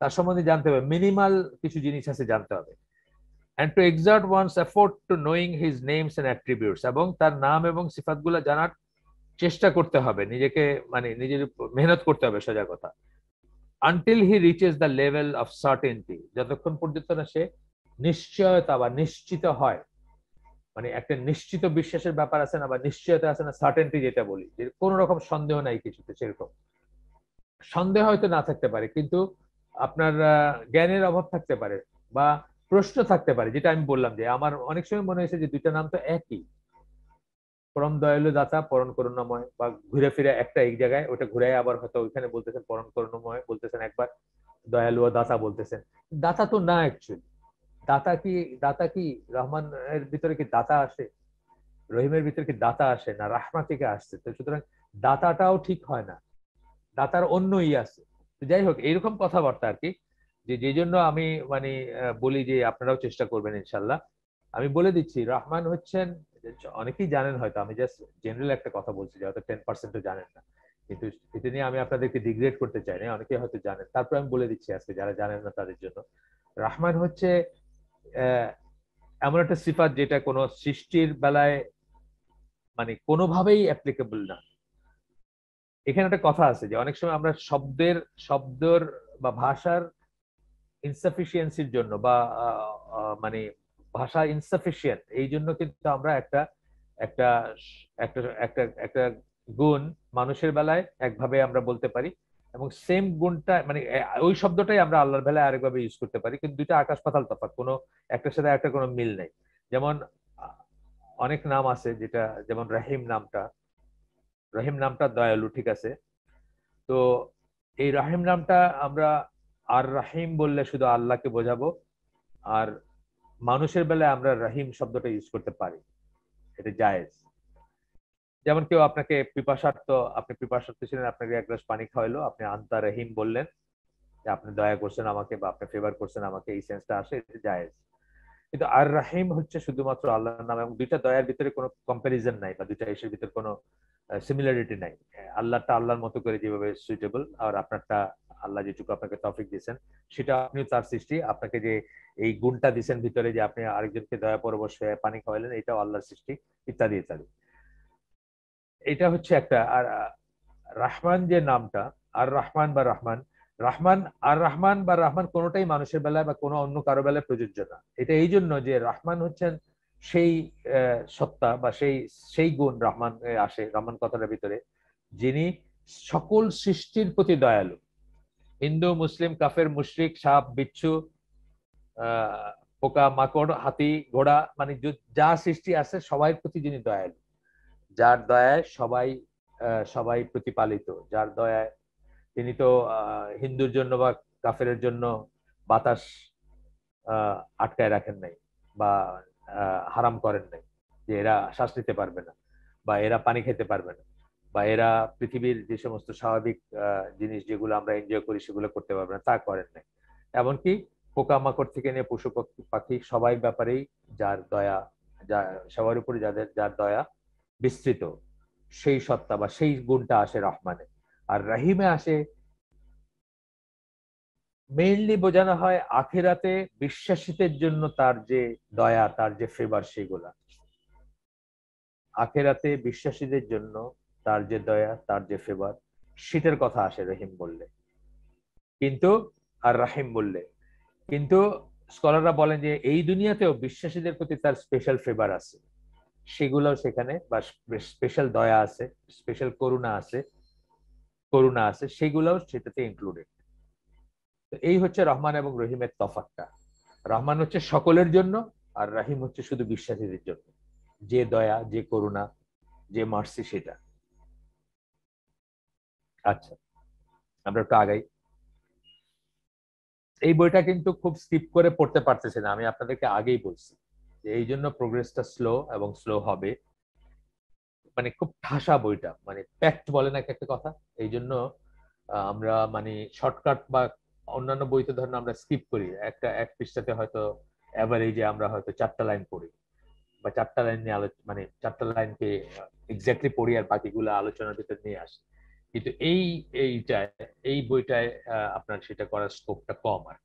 তার সম্বন্ধে জানতে হবে। মিনিমাল কিছু জিনিস আছে জানতে হবে। and to exert one's effort to knowing his names and attributes, এবং তার নাম এবং সিফাতগুলো জানার চেষ্টা করতে হবে, নিজেকে মানে নিজের মেহনত করতে হবে সোজা কথা। until he reaches the level of certainty, যতক্ষণ পর্যন্ত না সে নিশ্চয়তা বা নিশ্চিত হয়, মানে একটা নিশ্চিত বিশ্বাসের ব্যাপার আছে না, বা নিশ্চয়তা আছে না, সার্টেনটি যেটা বলি, যে কোন রকম সন্দেহ নাই কিছুতে। সেরকম সন্দেহ হয়তো না থাকতে পারে, কিন্তু আপনার জ্ঞানের অভাব থাকতে পারে বা প্রশ্ন থাকতে পারে। যেটা আমি বললাম যে আমার অনেক সময় মনে হয়েছে যে দুইটা নাম তো একই, পরম দয়ালু দাতা, পরম করুণাময়, বা ঘুরে ফিরে একটা এক জায়গায়, ওটা ঘুরে আবার হয়তো ওইখানে বলতেছেন পরম করুণাময় বলতেছেন একবার, দয়ালু ও দাতা বলতেছেন। দাতা তো না অ্যাকচুয়ালি। দাতা কি, দাতা কি রহমান এর ভিতরে কি দাতা আসে, রহিমের ভিতরে কি দাতা আসে না রাহমা থেকে আসছে? তো সুতরাং দাতাটাও ঠিক হয় না, দাতার অন্য আছে। যাই হোক, এইরকম কথাবার্তা আর কি, যে যে জন্য আমি মানে বলি যে আপনারাও চেষ্টা করবেন ইনশাল্লাহ। আমি বলে দিচ্ছি, রহমান হচ্ছেন, অনেকেই জানেন হয়তো, আমি জাস্ট জেনারেল একটা কথা বলছি যে হয়তো 10% জানেন না, কিন্তু এটা নিয়ে আমি আপনাদেরকে ডিগ্রেড করতে চাই না, অনেকে হয়তো জানেন, তারপর আমি বলে দিচ্ছি আজকে যারা জানেন না তাদের জন্য। রহমান হচ্ছে এমন একটা সিফাত যেটা কোনো সৃষ্টির বেলায় মানে কোনোভাবেই অ্যাপ্লিকেবল না। এখানে একটা কথা আছে যে অনেক সময় আমরা শব্দের বা ভাষার ইনসাফিসিয়েন্সির জন্য, বা মানে ভাষা ইনসাফিসিয়েন্ট, এই জন্য কিন্তু আমরা একটা একটা একটা একটা একটা গুণ মানুষের বেলায় একভাবে আমরা বলতে পারি, এবং সেম গুণটা মানে ওই শব্দটাই আমরা আল্লাহর বেলায় আরেকভাবে ইউজ করতে পারি, কিন্তু দুইটা আকাশ পাতাল তফাৎ, কোনো একটার সাথে একটা কোনো মিল নেই। যেমন অনেক নাম আছে যেটা, যেমন রহিম নামটা, রহিম নামটা দয়ালু, ঠিক আছে। তো এই রাহিম নামটা আমরা আর রাহিম বললে শুধু আল্লাহকে বোঝাবো, আর মানুষের বেলায় আমরা রাহিম শব্দটা ইউজ করতে পারি, এটা জায়েজ। যেমন কেউ আপনাকে পিপাসার্থ, আপনি পিপাসার্থ ছিলেন, আপনাকে এক গ্লাস পানি খাওয়াইলো, আপনি আন্তা রহিম বললেন, যে আপনি দয়া করছেন আমাকে বা আপনি ফেভার করছেন আমাকে, এই সেন্সটা আসে, এটা জায়েজ। কিন্তু আর রাহিম হচ্ছে শুধুমাত্র আল্লাহর নাম, এবং দুইটা দয়ার ভিতরে কোনো কম্পারিজন নাই, বা দুইটা ইসের ভিতরে কোনো সিমিলারিটি নাই। আল্লাহটা আল্লাহর মতো করে যেভাবে সুইটেবল, আর আপনারটা আল্লাহ যেটুকু আপনাকে তৌফিক দিয়েছেন সেটা আপনিও তার সৃষ্টি, আপনাকে যে এই গুণটা দিয়েছেন ভিতরে যে আপনি আরেকজনকে দয়া পরবশ হয়ে পানি খাওয়াইলেন, এটাও আল্লাহর সৃষ্টি, ইত্যাদি ইত্যাদি। এটা হচ্ছে একটা। আর রাহমান যে নামটা, আর রহমান বা রহমান, রহমান আর রহমান বা রহমান কোনোটাই মানুষের বেলায় বা কোনো অন্য কারো বেলায় প্রযোজ্য না। এটা এই জন্য যে রহমান হচ্ছেন সেই সত্তা বা সেই সেই গুণ রহমান আসে রহমান কথাটার ভিতরে, যিনি সকল সৃষ্টির প্রতি দয়ালু। হিন্দু, মুসলিম, কাফের, মুশরিক, সাপ, বিচ্ছু, পোকা মাকড়, হাতি, ঘোড়া, মানে যা সৃষ্টি আছে সবাই প্রতি যিনি দয়ালু, যার দয়ায় সবাই সবাই প্রতিপালিত, যার দয়ায় তিনি তো হিন্দুর জন্য বা কাফেরের জন্য বাতাস আটকায় রাখেন নাই, বা হারাম করেন নাই যে এরা শ্বাস নিতে পারবে না, বা এরা পানি খেতে পারবে না, বা এরা পৃথিবীর যে সমস্ত স্বাভাবিক জিনিস যেগুলো আমরা এনজয় করি সেগুলো করতে পারবে না, তা করেন নাই। এমনকি পোকামাকড় থেকে নিয়ে পশু পাখি সবাই ব্যাপারেই যার দয়া, যা সবার উপরে যার দয়া বিস্তৃত, সেই সত্তা বা সেই গুণটা আসে রহমানে। আর রাহিমে আসে মেইনলি বোঝানো হয় আখিরাতে বিশ্বাসীদের জন্য তার যে দয়া, তার যে ফেভার, সেগুলা আখিরাতে বিশ্বাসীদের জন্য তার যে দয়া, তার যে ফেভার, সেটার কথা আসে রহিম বললে, কিন্তু আর রাহিম বললে। কিন্তু স্কলাররা বলেন যে এই দুনিয়াতেও বিশ্বাসীদের প্রতি তার স্পেশাল ফেভার আছে, সেগুলো সেখানে, বা স্পেশাল দয়া আছে, স্পেশাল করুণা আছে, করুণা আছে, সেগুলোও সেটাতে ইনক্লুডেড। তো এই হচ্ছে রহমান এবং রহিমের তফাৎটা। রহমান হচ্ছে সকলের জন্য, আর রাহিম হচ্ছে শুধু বিশ্বাসীদের জন্য। যে দয়া, যে করুণা, যে মার্সি, সেটা। আচ্ছা, আমরা একটু আগাই। এই বইটা কিন্তু খুব স্কিপ করে পড়তে পারতেছে না, আমি আপনাদেরকে আগেই বলছি যে এই জন্য প্রোগ্রেসটা স্লো এবং স্লো হবে। মানে খুব ঠাসা বইটা, মানে প্যাক্ট বলে না একটা কথা, এই জন্য আমরা মানে শর্টকাট বা অন্যান্য বইতে ধরেন আমরা স্কিপ করি, এক পৃষ্ঠাতে হয়তো অ্যাভারেজে আমরা হয়তো 4টা লাইন পড়ি, বা 4টা লাইন নিয়ে মানে 4টা লাইনকে এক্স্যাক্টলি পড়ি আর বাকিগুলো আলোচনার ভিতরে নিয়ে আসি। কিন্তু এইটায়, এই বইটায় আপনার সেটা করার স্কোপটা কম আর।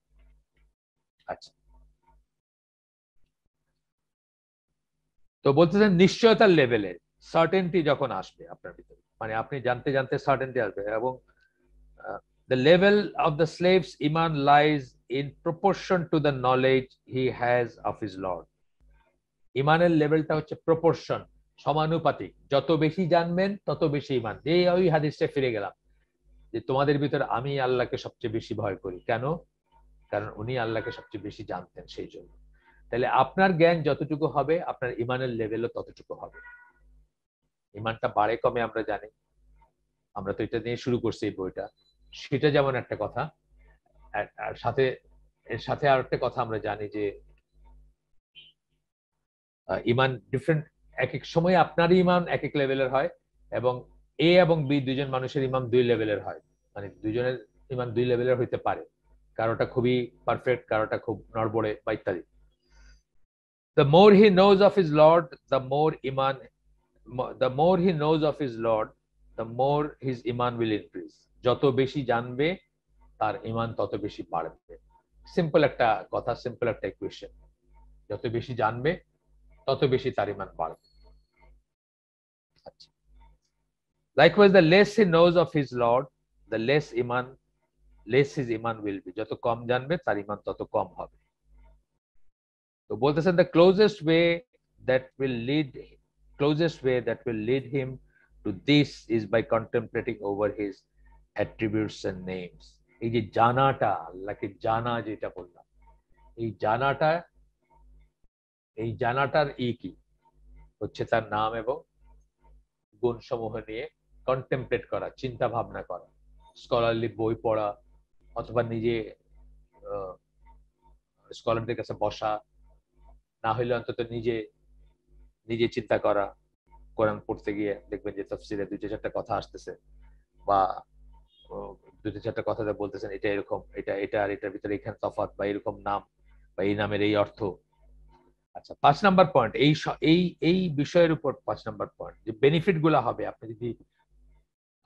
আচ্ছা, তো বলতেছেন নিশ্চয়তার লেভেলে সার্টেনটি যখন আসবে আপনার ভিতরে, মানে আপনি জানতে জানতে সার্টেনটি আসবে, এবং the level of the slave's iman lies in proportion to the knowledge he has of his Lord. ইমানের লেভেলটা হচ্ছে প্রপোর্শন, সমানুপাতিক। যত বেশি জানবেন তত বেশি ইমান। এই ওই হাদিসটা ফিরে গেলাম যে তোমাদের ভিতরে আমি আল্লাহকে সবচেয়ে বেশি ভয় করি। কেন? কারণ উনি আল্লাহকে সবচেয়ে বেশি জানতেন, সেই জন্য। তাহলে আপনার জ্ঞান যতটুকু হবে, আপনার ইমানের লেভেলও ততটুকু হবে। ইমানটা বাড়ে কমে আমরা জানি, আমরা তো এটা নিয়ে শুরু করছি এই বইটা, সেটা যেমন একটা কথা। আর সাথে, এর সাথে আর একটা কথা আমরা জানি যে ইমান ডিফারেন্ট, এক এক সময় আপনারই ইমান এক এক লেভেলের হয়, এবং এ এবং বি দুইজন মানুষের ইমান দুই লেভেলের হয়। মানে দুইজনের ইমান দুই লেভেলের হইতে পারে, কারোটা খুবই পারফেক্ট, কারোটা খুব নড়বড়ে বা ইত্যাদি। The more he knows of his Lord, the more iman, the more he knows of his Lord, the more his iman will increase. যত বেশি জানবে তার ইমান তত বেশি বাড়বে। সিম্পল একটা কথা, সিম্পল একটা ইকুয়েশন। যত বেশি জানবে তত বেশি তার ইমান বাড়বে। আচ্ছা, likewise the less he knows of his Lord, the less his iman will be. যত কম জানবে তার ইমান তত কম হবে। তো বলতেছেন the closest way that will lead him to this is by contemplating over his attributes and names. এই যে জানাটা, আল্লাহকে জানা যেটা বললাম, এই জানাটা, এই জানাটার কি হচ্ছে তার নাম এবং গুণ সমূহ নিয়ে কন্টেমপ্লেট করা, চিন্তা ভাবনা করা, স্কলারলি বই পড়া, অথবা নিজে স্কলারদের কাছে বসা, না হইলে অন্তত নিজে নিজে চিন্তা করা। কোরআন পড়তে গিয়ে দেখবেন যে তাফসিরে 2-4টা কথা আসতেছে, বা 2-4টা কথাতে বলতেছেন এটা এরকম, এটা এটা আর এটার ভিতরে এখানে তফাৎ, বা এরকম নাম, বা এই নামের এই অর্থ। আচ্ছা, 5 নাম্বার পয়েন্ট, এই এই বিষয়ের উপর 5 নাম্বার পয়েন্ট, যে বেনিফিট গুলা হবে আপনি যদি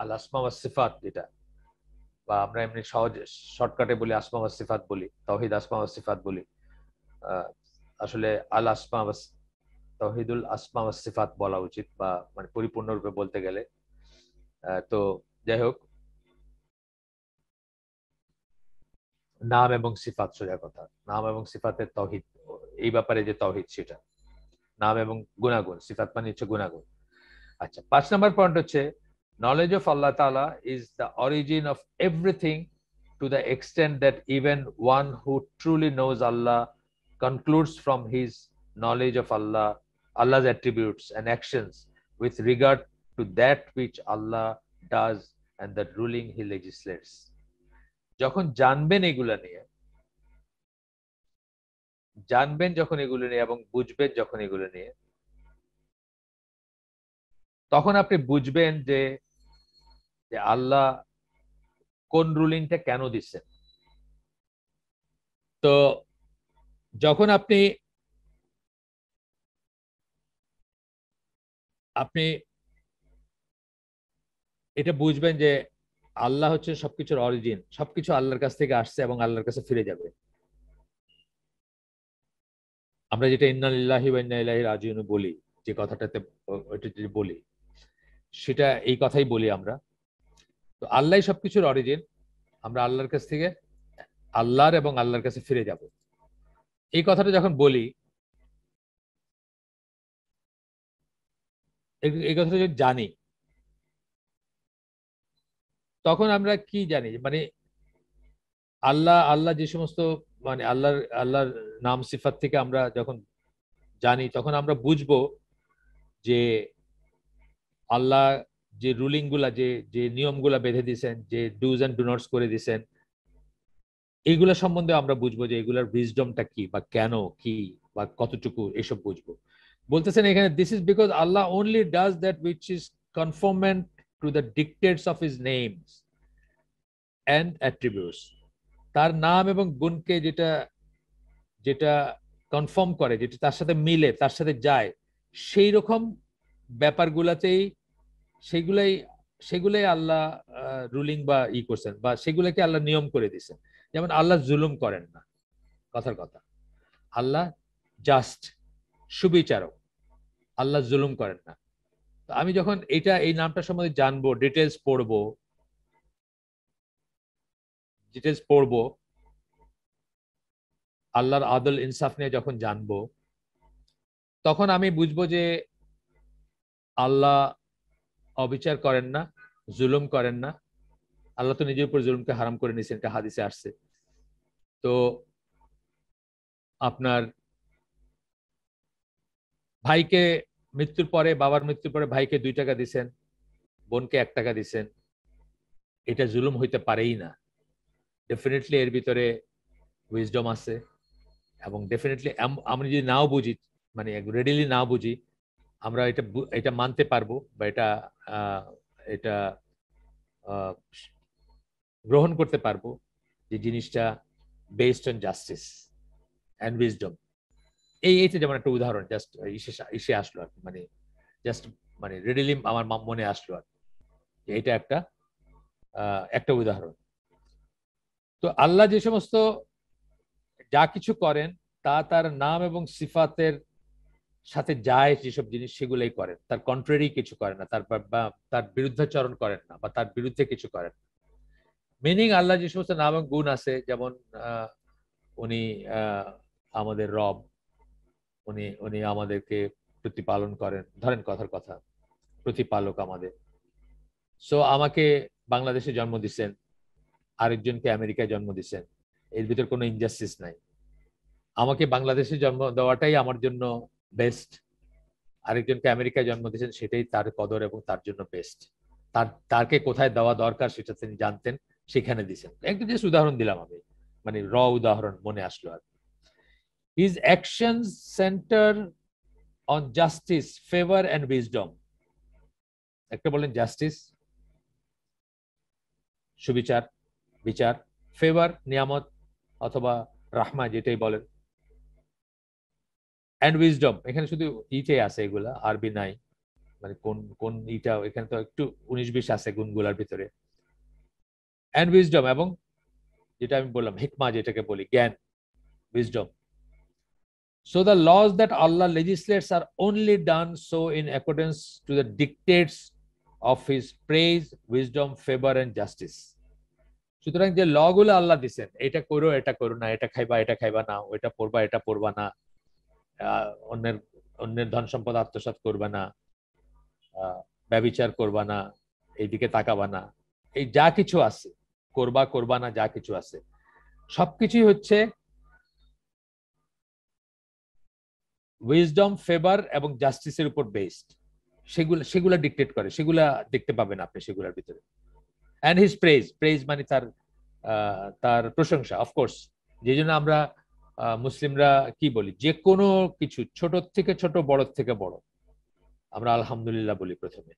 আল আসমা ওয়াস সিফাত, যেটা বা আমরা এমনি সহজ শর্টকাটে বলি আসমা ওয়াস সিফাত বলি, তাওহীদ আসমা ওয়াস সিফাত বলি। আসলে আল আসমা ওয়াস, তাওহীদুল আসমা ওয়াস সিফাত বলা উচিত, বা মানে পরিপূর্ণরূপে বলতে গেলে। তো যাই হোক, নাম এবং সিফাত, সোজা কথা, নাম এবং সিফাতের তাওহীদ, এই ব্যাপারে যে তাওহীদ সেটা, নাম এবং গুণাগুণ, সিফাত মানে হচ্ছে গুণাগুণ। আচ্ছা, 5 নাম্বার পয়েন্ট হচ্ছে নলেজ অফ আল্লাহ তাআলা is the origin of everything, to the extent that even one who truly knows Allah concludes from his knowledge of Allah's attributes and actions with regard to that which Allah does and the ruling he legislates. যখন জানবেন এগুলা নিয়ে, জানবেন যখন এগুলো নিয়ে এবং বুঝবেন যখন এগুলো নিয়ে, তখন আপনি বুঝবেন যে আল্লাহ কোন রুলিংটা কেন দিচ্ছেন। তো যখন আপনি আপনি এটা বুঝবেন যে আল্লাহ হচ্ছে সবকিছুর অরিজিন, সবকিছু আল্লাহর কাছ থেকে আসছে এবং আল্লাহর কাছে ফিরে যাবে। আমরা যেটা ইন্না লিল্লাহি ওয়া ইন্না ইলাইহি রাজিউন বলি, যে কথাটাতে ওইটা যদি বলি, সেটা এই কথাই বলি আমরা। তো আল্লাহ সবকিছুর অরিজিন, আমরা আল্লাহর কাছ থেকে আল্লাহর এবং আল্লাহর কাছে ফিরে যাব, এই কথাটা যখন বলি, এই কথাটা যদি জানি, তখন আমরা কি জানি, মানে আল্লাহ যে সমস্ত, মানে আল্লাহর নাম সিফাত থেকে আমরা যখন জানি, তখন আমরা বুঝবো যে আল্লাহ যে রুলিং গুলা, যে যে নিয়মগুলা বেঁধে দিয়েছেন, যে ডুজ এন্ড ডু নটস করে দিয়েছেন, এইগুলা সম্বন্ধে আমরা বুঝবো যে এগুলার উইজডমটা কি, বা কেন কি, বা কতটুকু, এসব বুঝবো। বলতেছেন এখানে, this is because Allah only does that which is conformant to the dictates of his names and attributes. তার নাম এবং গুণকে যেটা যেটা কনফার্ম করে, যেটা তার সাথে মিলে, তার সাথে যায়, সেই রকম ব্যাপারগুলাতেই সেগুলাই সেগুলাই আল্লাহ রুলিং বা করছেন, বা সেগুলাকে আল্লাহ নিয়ম করে দিচ্ছেন। যেমন আল্লাহ জুলুম করেন না, কথার কথা। আল্লাহ জাস্ট, সুবিচারক, আল্লাহ জুলুম করেন না। আমি যখন এই নামটা সম্বন্ধে জানবো, ডিটেলস পড়বো, আল্লাহর আদল ইনসাফ নিয়ে যখন জানবো, তখন আমি বুঝবো যে আল্লাহ অবিচার করেন না, জুলুম করেন না। আল্লাহ তো নিজের উপর জুলুমকে হারাম করে নিয়েছেন, এটা হাদিসে আসছে। তো আপনার ভাইকে মৃত্যুর পরে, বাবার মৃত্যুর পরে ভাইকে 2 টাকা দিছেন, বোনকে 1 টাকা দিছেন, এটা জুলুম হইতে পারেই না। ডেফিনেটলি এর ভিতরে উইজডম আছে, এবং ডেফিনেটলি আমরা যদি নাও বুঝি, মানে রেডিলি না বুঝি, আমরা এটা মানতে পারবো, বা এটা গ্রহণ করতে পারবো যে জিনিসটা based on justice and wisdom. এইটা যেমন একটা উদাহরণ জাস্ট ইসে আসলো আর কি, মানে জাস্ট মানে রেডিলি আমার মনে আসলো আর কি। এটা একটা উদাহরণ। তো আল্লাহ যে সমস্ত যা কিছু করেন, তা তার নাম এবং সিফাতের সাথে যায়, যেসব জিনিস সেগুলোই করেন, তার কন্ট্রারি কিছু করেন না, তার বিরুদ্ধাচরণ করেন না, বা তার বিরুদ্ধে কিছু করেন। মিনিং, আল্লাহ যে সমস্ত নাম এবং গুণ আছে, যেমন উনি আমাদের রব, উনি উনি আমাদেরকে প্রতিপালন করেন, ধরেন কথার কথা, প্রতিপালক আমাদের। সো আমাকে বাংলাদেশে জন্ম দিচ্ছেন, আরেকজনকে আমেরিকায় জন্ম দিচ্ছেন, এর ভিতর কোনো ইনজাস্টিস নাই। আমাকে বাংলাদেশে জন্ম দেওয়াটাই আমার জন্য বেস্ট, আরেকজনকে আমেরিকায় জন্ম দিয়েছেন, সেটাই তার কদর এবং তার জন্য বেস্ট। তারকে কোথায় দেওয়া দরকার সেটা তিনি জানতেন, সেখানে দিয়েছেন। একটা জাস্ট উদাহরণ দিলাম আমি, মানে উদাহরণ মনে আসলো আর। His actions centre on justice, favour and wisdom. একটা বলেন জাস্টিস, সুবিচার, বিচার, ফেভার, নিয়ামত অথবা রাহমা, যেটাই বলেন, অ্যান্ড উইজডম। এখানে শুধু ইটাই আছে, এগুলা আরবি নাই, মানে কোন কোন ইটা, এখানে তো একটু 19-20 আছে গুণগুলার ভিতরে। অ্যান্ড উইজডম, এবং যেটা আমি বললাম হিকমা, যেটাকে বলি জ্ঞান, wisdom. So the laws that Allah legislates are only done so in accordance to the dictates of his praise, wisdom, favor and justice. সুতরাং যে ল গুলো আল্লাহ দিচ্ছেন, এটা করো, এটা করো না, এটা খাইবা, এটা খাইবা না, ওইটা পড়বা, এটা পড়বা না, অন্যের অন্যের ধন সম্পদ আত্মসাৎ করবা না, ব্যভিচার করবা না, এইদিকে তাকাবা না, এই যা কিছু আছে, করবা করবা না, যা কিছু আছে, সবকিছুই হচ্ছে উইজডম, ফেভার এবং জাস্টিসের উপর বেসড। সেগুলা ডিকটেট করে, সেগুলা দেখতে পাবেন আপনি সেগুলোর ভিতরে। অ্যান্ড হিজ প্রেজ, প্রেজ মানে তার প্রশংসা, অফকোর্স। যে জন্য আমরা মুসলিমরা কি বলি, যে কোনো কিছু, ছোট থেকে ছোট, বড় থেকে বড়, আমরা আলহামদুলিল্লাহ বলি প্রথমে।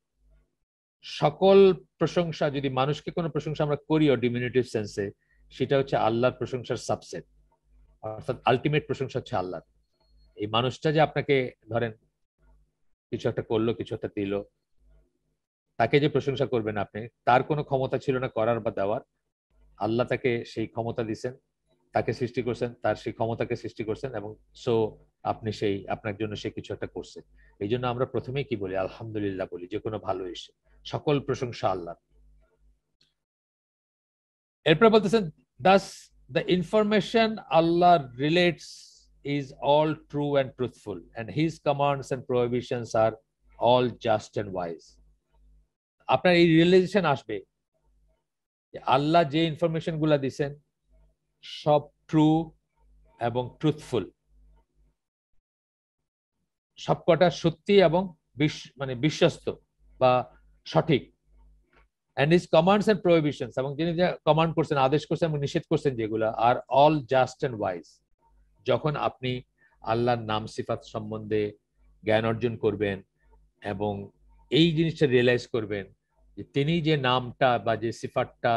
সকল প্রশংসা, যদি মানুষকে কোনো প্রশংসা আমরা করিও ডিমিনিটিভ সেন্সে, সেটা হচ্ছে আল্লাহর প্রশংসার সাবসেট, অর্থাৎ আলটিমেট প্রশংসা হচ্ছে আল্লাহ। এই মানুষটা যে আপনাকে ধরেন কিছু একটা করলো, কিছু একটা দিল, তাকে যে প্রশংসা করবেন আপনি, তার কোনো ক্ষমতা ছিল না করার বা দেওয়ার। আল্লাহ তাকে সেই ক্ষমতা দিচ্ছেন, তাকে সৃষ্টি করছেন, তার সেই ক্ষমতাকে সৃষ্টি করছেন, এবং সো আপনি আপনার জন্য সে কিছু একটা করছে। এই জন্য আমরা প্রথমেই কি বলি, আলহামদুলিল্লাহ বলি, যে কোনো ভালো এসে। সকল প্রশংসা আল্লাহ। এরপরে বলতেছেন, Das the information Allah relates is all true and truthful, and his commands and prohibitions are all just and wise. আপনার এই রিয়েলাইজেশন আসবে আল্লাহ যে ইনফরমেশন গুলা দিচ্ছেন সব ট্রু এবং ট্রুথফুল, সবকটা সত্যি এবং মানে বিশ্বস্ত বা সঠিক। and his commands and prohibitions, এবং যিনি যে কমান্ড করছেন, আদেশ করছেন এবং নিষেধ করছেন যেগুলো, আর অল জাস্ট এন্ড ওয়াইজ। যখন আপনি আল্লাহর নাম সিফাত সম্বন্ধে জ্ঞান অর্জন করবেন এবং এই জিনিসটা রিয়েলাইজ করবেন যে তিনি যে নামটা বা যে সিফাতটা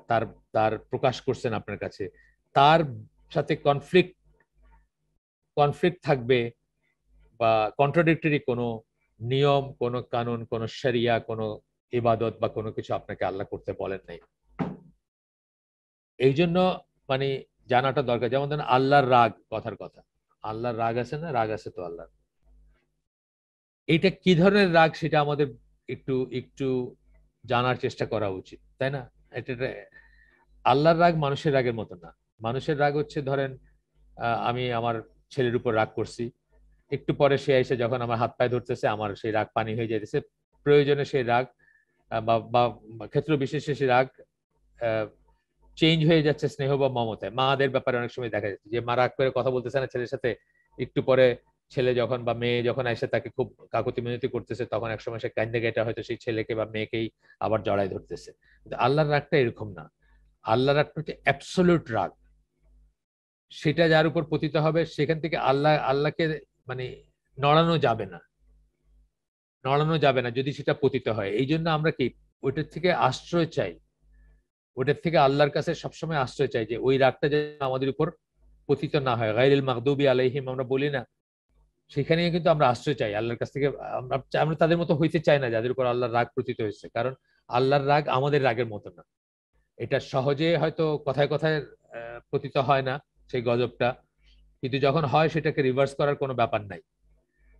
তার তার প্রকাশ করছেন আপনার কাছে, তার সাথে কনফ্লিক্ট থাকবে বা কন্ট্রাডিক্টরি কোনো নিয়ম, কোনো কানুন, কোনো শরিয়া, কোনো ইবাদত বা কোনো কিছু আপনাকে আল্লাহ করতে বলেন নাই। এই জন্য মানে জানাটা দরকার। যেমন ধরেন আল্লাহর রাগ, কথার কথা, আল্লাহর রাগ আছে না? রাগ আছে তো আল্লাহর। এইটা কি ধরনের রাগ সেটা আমাদের একটু একটু জানার চেষ্টা করা উচিত, তাই না? এটা আল্লাহর রাগ মানুষের রাগের মতো না। মানুষের রাগ হচ্ছে ধরেন আমি আমার ছেলের উপর রাগ করছি, একটু পরে সে এসে যখন আমার হাত পায়ে ধরতেছে, আমার সেই রাগ পানি হয়ে যাইতেছে। প্রয়োজনে সেই রাগ বা ক্ষেত্র বিশেষে সেই রাগ চেঞ্জ হয়ে যাচ্ছে স্নেহ বা মমতায়। মাদের ব্যাপারে অনেক সময় দেখা যাচ্ছে যে মা রাগ করে কথা বলতেছে না ছেলের সাথে, একটু পরে ছেলে যখন বা মেয়ে যখন এসে তাকে খুব কাকুতি মিনতি করতেছে, তখন একসময় সে কান্দে গেটা হয়তো সেই ছেলেকে বা মেয়েকেই আবার জড়াই ধরতেছে। কিন্তু আল্লাহর রাগটা এরকম না। আল্লাহর রাগটা হচ্ছে অ্যাবসলিউট রাগ। সেটা যার উপর পতিত হবে সেখান থেকে আল্লাহকে মানে নড়ানো যাবে না, নড়ানো যাবে না যদি সেটা পতিত হয়। এই জন্য আমরা কি ওইটার থেকে আশ্রয় চাই, ওটার থেকে আল্লাহর কাছে সবসময় আশ্রয় চাই যে ওই রাগটা যেন আমাদের উপর পতিত না হয়। গায়রিল মাগদুবি আলাইহিম আমরা বলি না, সেখানে কিন্তু আমরা আশ্রয় চাই আল্লাহর কাছ থেকে। আমরা তাদের মতো হইতে চাই না যাদের উপর আল্লাহর রাগ পতিত হয়েছে, কারণ আল্লাহর রাগ আমাদের রাগের মতো না। এটা সহজে হয়তো কথায় কথায় পতিত হয় না সেই গজবটা, কিন্তু যখন হয় সেটাকে রিভার্স করার কোনো ব্যাপার নাই,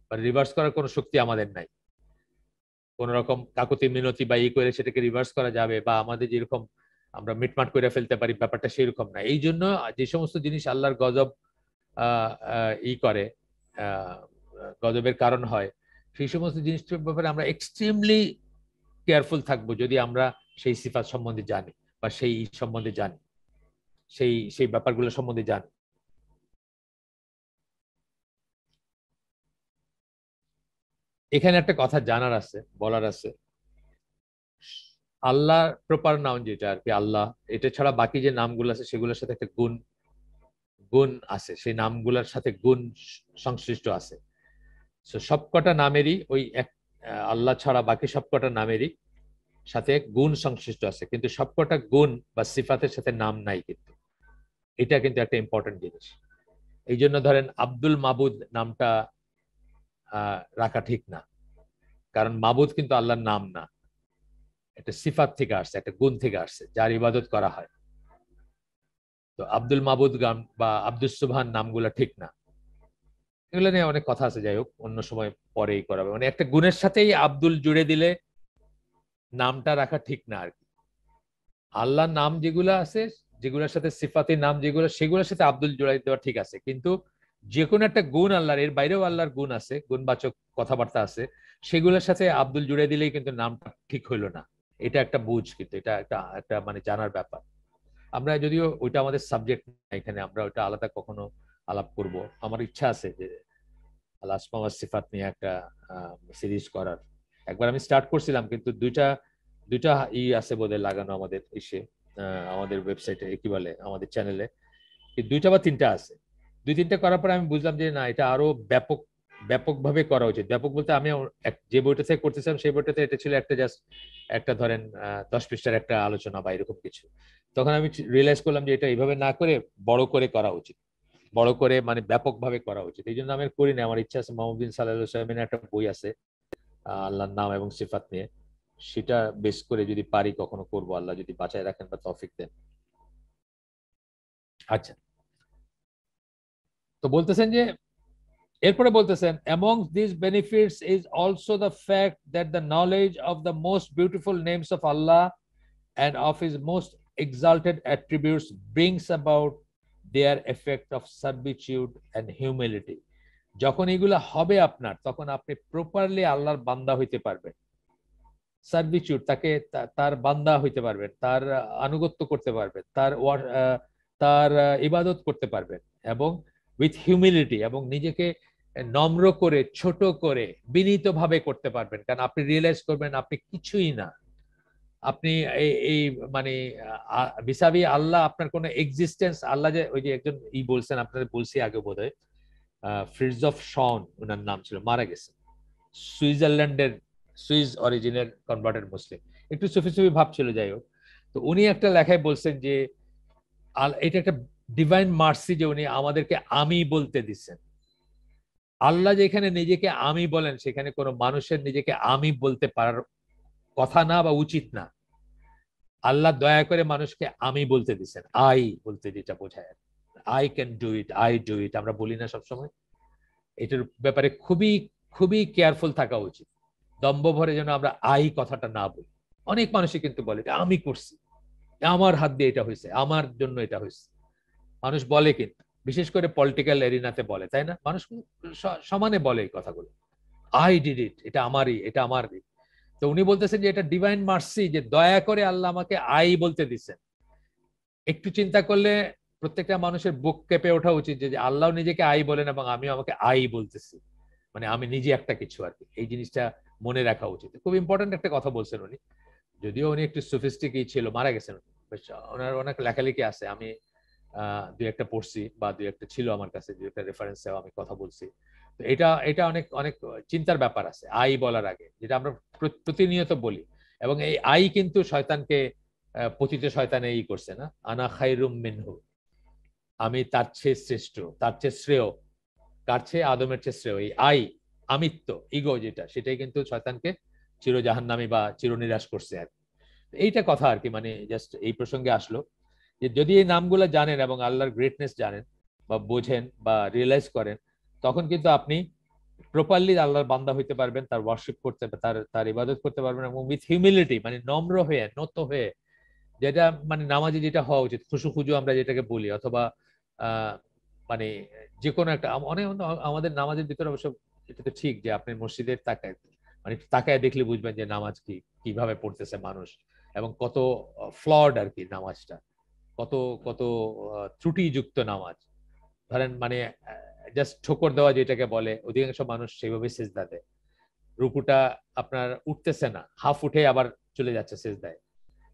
বা রিভার্স করার কোনো শক্তি আমাদের নাই। কোন রকম কাকুতি মিনতি বা ই করে সেটাকে রিভার্স করা যাবে বা আমাদের যেরকম আমরা মিটমাট করে ফেলতে পারি, ব্যাপারটা সেরকম না। এই জন্য যে সমস্ত জিনিস আল্লাহর গজব ই করে, আহ, গজবের কারণ হয়, সেই সমস্ত জিনিসটার ব্যাপারে আমরা এক্সট্রিমলি কেয়ারফুল থাকবো যদি আমরা সেই সিফাত সম্বন্ধে জানি বা সেই সম্বন্ধে জানি, সেই সেই ব্যাপারগুলো সম্বন্ধে জানি। এখানে একটা কথা জানার আছে, বলার আছে। আল্লাহ প্রপার নাম যেটা আর কি আল্লাহ, এটা ছাড়া বাকি যে নামগুলো আছে সেগুলোর সাথে একটা গুণ গুণ আছে, সেই নামগুলোর সাথে গুণ সংশ্লিষ্ট আছে। সবকটা নামেরই ওই এক আল্লাহ ছাড়া বাকি সবকটা নামেরই সাথে গুণ সংশ্লিষ্ট আছে, কিন্তু সবকটা গুণ বা সিফাতের সাথে নাম নাই। কিন্তু এটা কিন্তু একটা ইম্পর্টেন্ট জিনিস। এই জন্য ধরেন আব্দুল মাবুদ নামটা রাখা ঠিক না, কারণ মাবুদ কিন্তু আল্লাহর নাম না, একটা সিফাত থেকে আসছে, একটা গুণ থেকে আসছে যার ইবাদত করা হয়। তো আব্দুল মাবুদ গান বা আব্দুল সুবহান নামগুলা ঠিক না। এগুলো নিয়ে অনেক কথা আছে, যাই হোক অন্য সময় পরেই করাবে। মানে একটা গুণের সাথেই আব্দুল জুড়ে দিলে নামটা রাখা ঠিক না আর কি। আল্লাহর নাম যেগুলো আছে, যেগুলোর সাথে সিফাতের নাম যেগুলো, সেগুলোর সাথে আব্দুল জুড়াই দেওয়া ঠিক আছে, কিন্তু যে কোনো একটা গুণ আল্লাহর, এর বাইরেও আল্লাহর গুণ আছে, গুণবাচক কথাবার্তা আছে, সেগুলোর সাথে আব্দুল জুড়ে দিলেই কিন্তু নামটা ঠিক হইলো না। এটা একটা বুঝ, কিন্তু এটা একটা একটা মানে জানার ব্যাপার। আমরা যদিও ওইটা আমাদের সাবজেক্ট না এখানে, আমরা ওইটা আলাদা কখনো আলাপ করব। আমার ইচ্ছা আছে যে আল আসমা ওয়াস সিফাত নিয়ে একটা সিরিজ করার। একবার আমি স্টার্ট করছিলাম, কিন্তু দুইটা দুইটা ই আছে বোধহয় লাগানো আমাদের ইসে, আমাদের ওয়েবসাইটে কি বলে আমাদের চ্যানেলে, দুইটা বা তিনটা আছে। দুই তিনটা করার পরে আমি বুঝলাম যে না, এটা আরো ব্যাপকভাবে করা উচিত। ব্যাপক বলতে আমি যে বইটা থেকে করতেছিলাম সেই বইটাতে এটা ছিল একটা জাস্ট একটা ধরেন 10 পৃষ্ঠার একটা আলোচনা বা এরকম কিছু। তখন আমি রিয়েলাইজ করলাম যে এটা এইভাবে না করে বড় করে করা উচিত, বড় করে মানে ব্যাপকভাবে করা উচিত। এই জন্য আমি করি না। আমার ইচ্ছা আছে মোহাম্মদ বিন সাল্লাল্লাহু আলাইহি ওয়াসাল্লামের একটা বই আছে আল্লাহর নাম এবং সিফাত নিয়ে, সেটা বেস করে যদি পারি কখনো করবো, আল্লাহ যদি বাঁচায় রাখেন বা তৌফিক দেন। আচ্ছা, তো বলতেছেন যে এরপরে বলতেছেন among these benefits is also the fact that the knowledge of the most beautiful names of Allah and of his most exalted attributes brings about their effect of servitude and humility. যখন এগুলো হবে আপনার, তখন আপনি properly আল্লাহর বান্দা হইতে পারবেন। সার্ভিচুড, তাকে তার বান্দা হইতে পারবেন, তার আনুগত্য করতে পারবেন, তার ইবাদত করতে পারবেন, এবং উইথ হিউমিলিটি, এবং নিজেকে নম্র করে, ছোট করে, বিনীতভাবে করতে পারবেন। কারণ আপনি রিয়েলাইজ করবেন আপনি কিছুই না। আপনি এই মানে বিসাবি আল্লাহ আপনার কোনো এক্সিস্টেন্স, আল্লাহ যে ওই যে একজন বলছেন, আপনাদের বলছি আগে বোধহয়, ফ্রিটজফ শন ওনার নাম ছিল, মারা গেছে, সুইজারল্যান্ডের, সুইস অরিজিনের কনভার্টেড মুসলিম, একটু সুফি সুফি ভাব ছিল, যাই হোক। তো উনি একটা লেখায় বলছেন যে এটা একটা ডিভাইন মার্সি যে উনি আমাদেরকে আমি বলতে দিচ্ছেন। আল্লাহ যেখানে নিজেকে আমি বলেন, সেখানে কোনো মানুষের নিজেকে আমি বলতে পারার কথা না বা উচিত না। আল্লাহ দয়া করে মানুষকে আমি বলতে দিচ্ছেন, আই বলতে, যেটা বোঝায় I can do it, I do it, আমরা বলি না সবসময়। এটার ব্যাপারে খুবই খুবই কেয়ারফুল থাকা উচিত। দম্ভ ভরে যেন আমরা আই কথাটা না বলি। অনেক মানুষই কিন্তু বলে আমি করছি, আমার হাত দিয়ে এটা হয়েছে, আমার জন্য এটা হয়েছে। মানুষ বলে, কিন্তু বিশেষ করে পলিটিক্যাল এরিনাতে বলে, তাই না? মানুষ সমানে বলে এই কথাগুলো, আই ডিড ইট, এটা আমারই, এটা আমারই। তো উনি বলতেছেন যে এটা ডিভাইন মার্সি, যে দয়া করে আল্লাহ আমাকে আই বলতে দিচ্ছেন। একটু চিন্তা করলে প্রত্যেকটা মানুষের বুক কেঁপে ওঠা উচিত যে আল্লাহ নিজেকে আই বলেন এবং আমি আমাকে আই বলতেছি, মানে আমি নিজে একটা কিছু আর কি। এই জিনিসটা মনে রাখা উচিত। খুব ইম্পর্টেন্ট একটা কথা বলছেন উনি, যদিও উনি একটু সফিস্টিকই ছিল, মারা গেছেন। ওনার অনেক লেখালেখি আছে, আমি দুই একটা পড়ছি, বা দুই একটা ছিল আমার কাছে, দুই একটা রেফারেন্সেও আমি কথা বলছি। তো এটা এটা অনেক অনেক চিন্তার ব্যাপার আছে আই বলার আগে, যেটা আমরা প্রতিনিয়ত বলি। এবং এই আই কিন্তু শয়তানকে, পতিত শয়তান এই করছে না, আনা খাইরুম মিনহু, আমি তার চেয়ে শ্রেষ্ঠ, তার চেয়ে শ্রেয়, কার চেয়ে? আদমের চেয়ে শ্রেয়। এই আই, আমিত্ব, ইগো যেটা, সেটাই কিন্তু শয়তানকে চির জাহান্নামী বা চির নিরাশ করছে আর কি। এইটা কথা আর কি, মানে জাস্ট এই প্রসঙ্গে আসলো যে যদি এই নামগুলো জানেন এবং আল্লাহর গ্রেটনেস জানেন বা বোঝেন বা রিয়েলাইজ করেন, তখন কিন্তু আপনি প্রপারলি আল্লাহর বান্দা হইতে পারবেন, তার ওয়ার্শিপ করতে, তার তার ইবাদত করতে পারবেন, এবং উইথ হিউমিলিটি, মানে নম্র হয়ে, নত হয়ে, যেটা মানে নামাজে যেটা হওয়া উচিত, খুশু খুজু আমরা যেটাকে বলি, অথবা আহ মানে যে কোনো একটা অনেক আমাদের নামাজের ভিতরে অবশ্য এটা তো ঠিক যে আপনি মসজিদের তাকায়, মানে তাকায় দেখলে বুঝবেন যে নামাজ কি, কিভাবে পড়তেছে মানুষ, এবং কত ফ্লড আর কি নামাজটা, কত কত ত্রুটিযুক্ত নামাজ। ধরেন মানে জাস্ট ঠোকর দেওয়া যেটাকে বলে, অধিকাংশ মানুষ সেইভাবে সেজদা দেয়। রুকুটা আপনার উঠতেছে না, হাফ উঠে আবার চলে যাচ্ছে সেজদায়,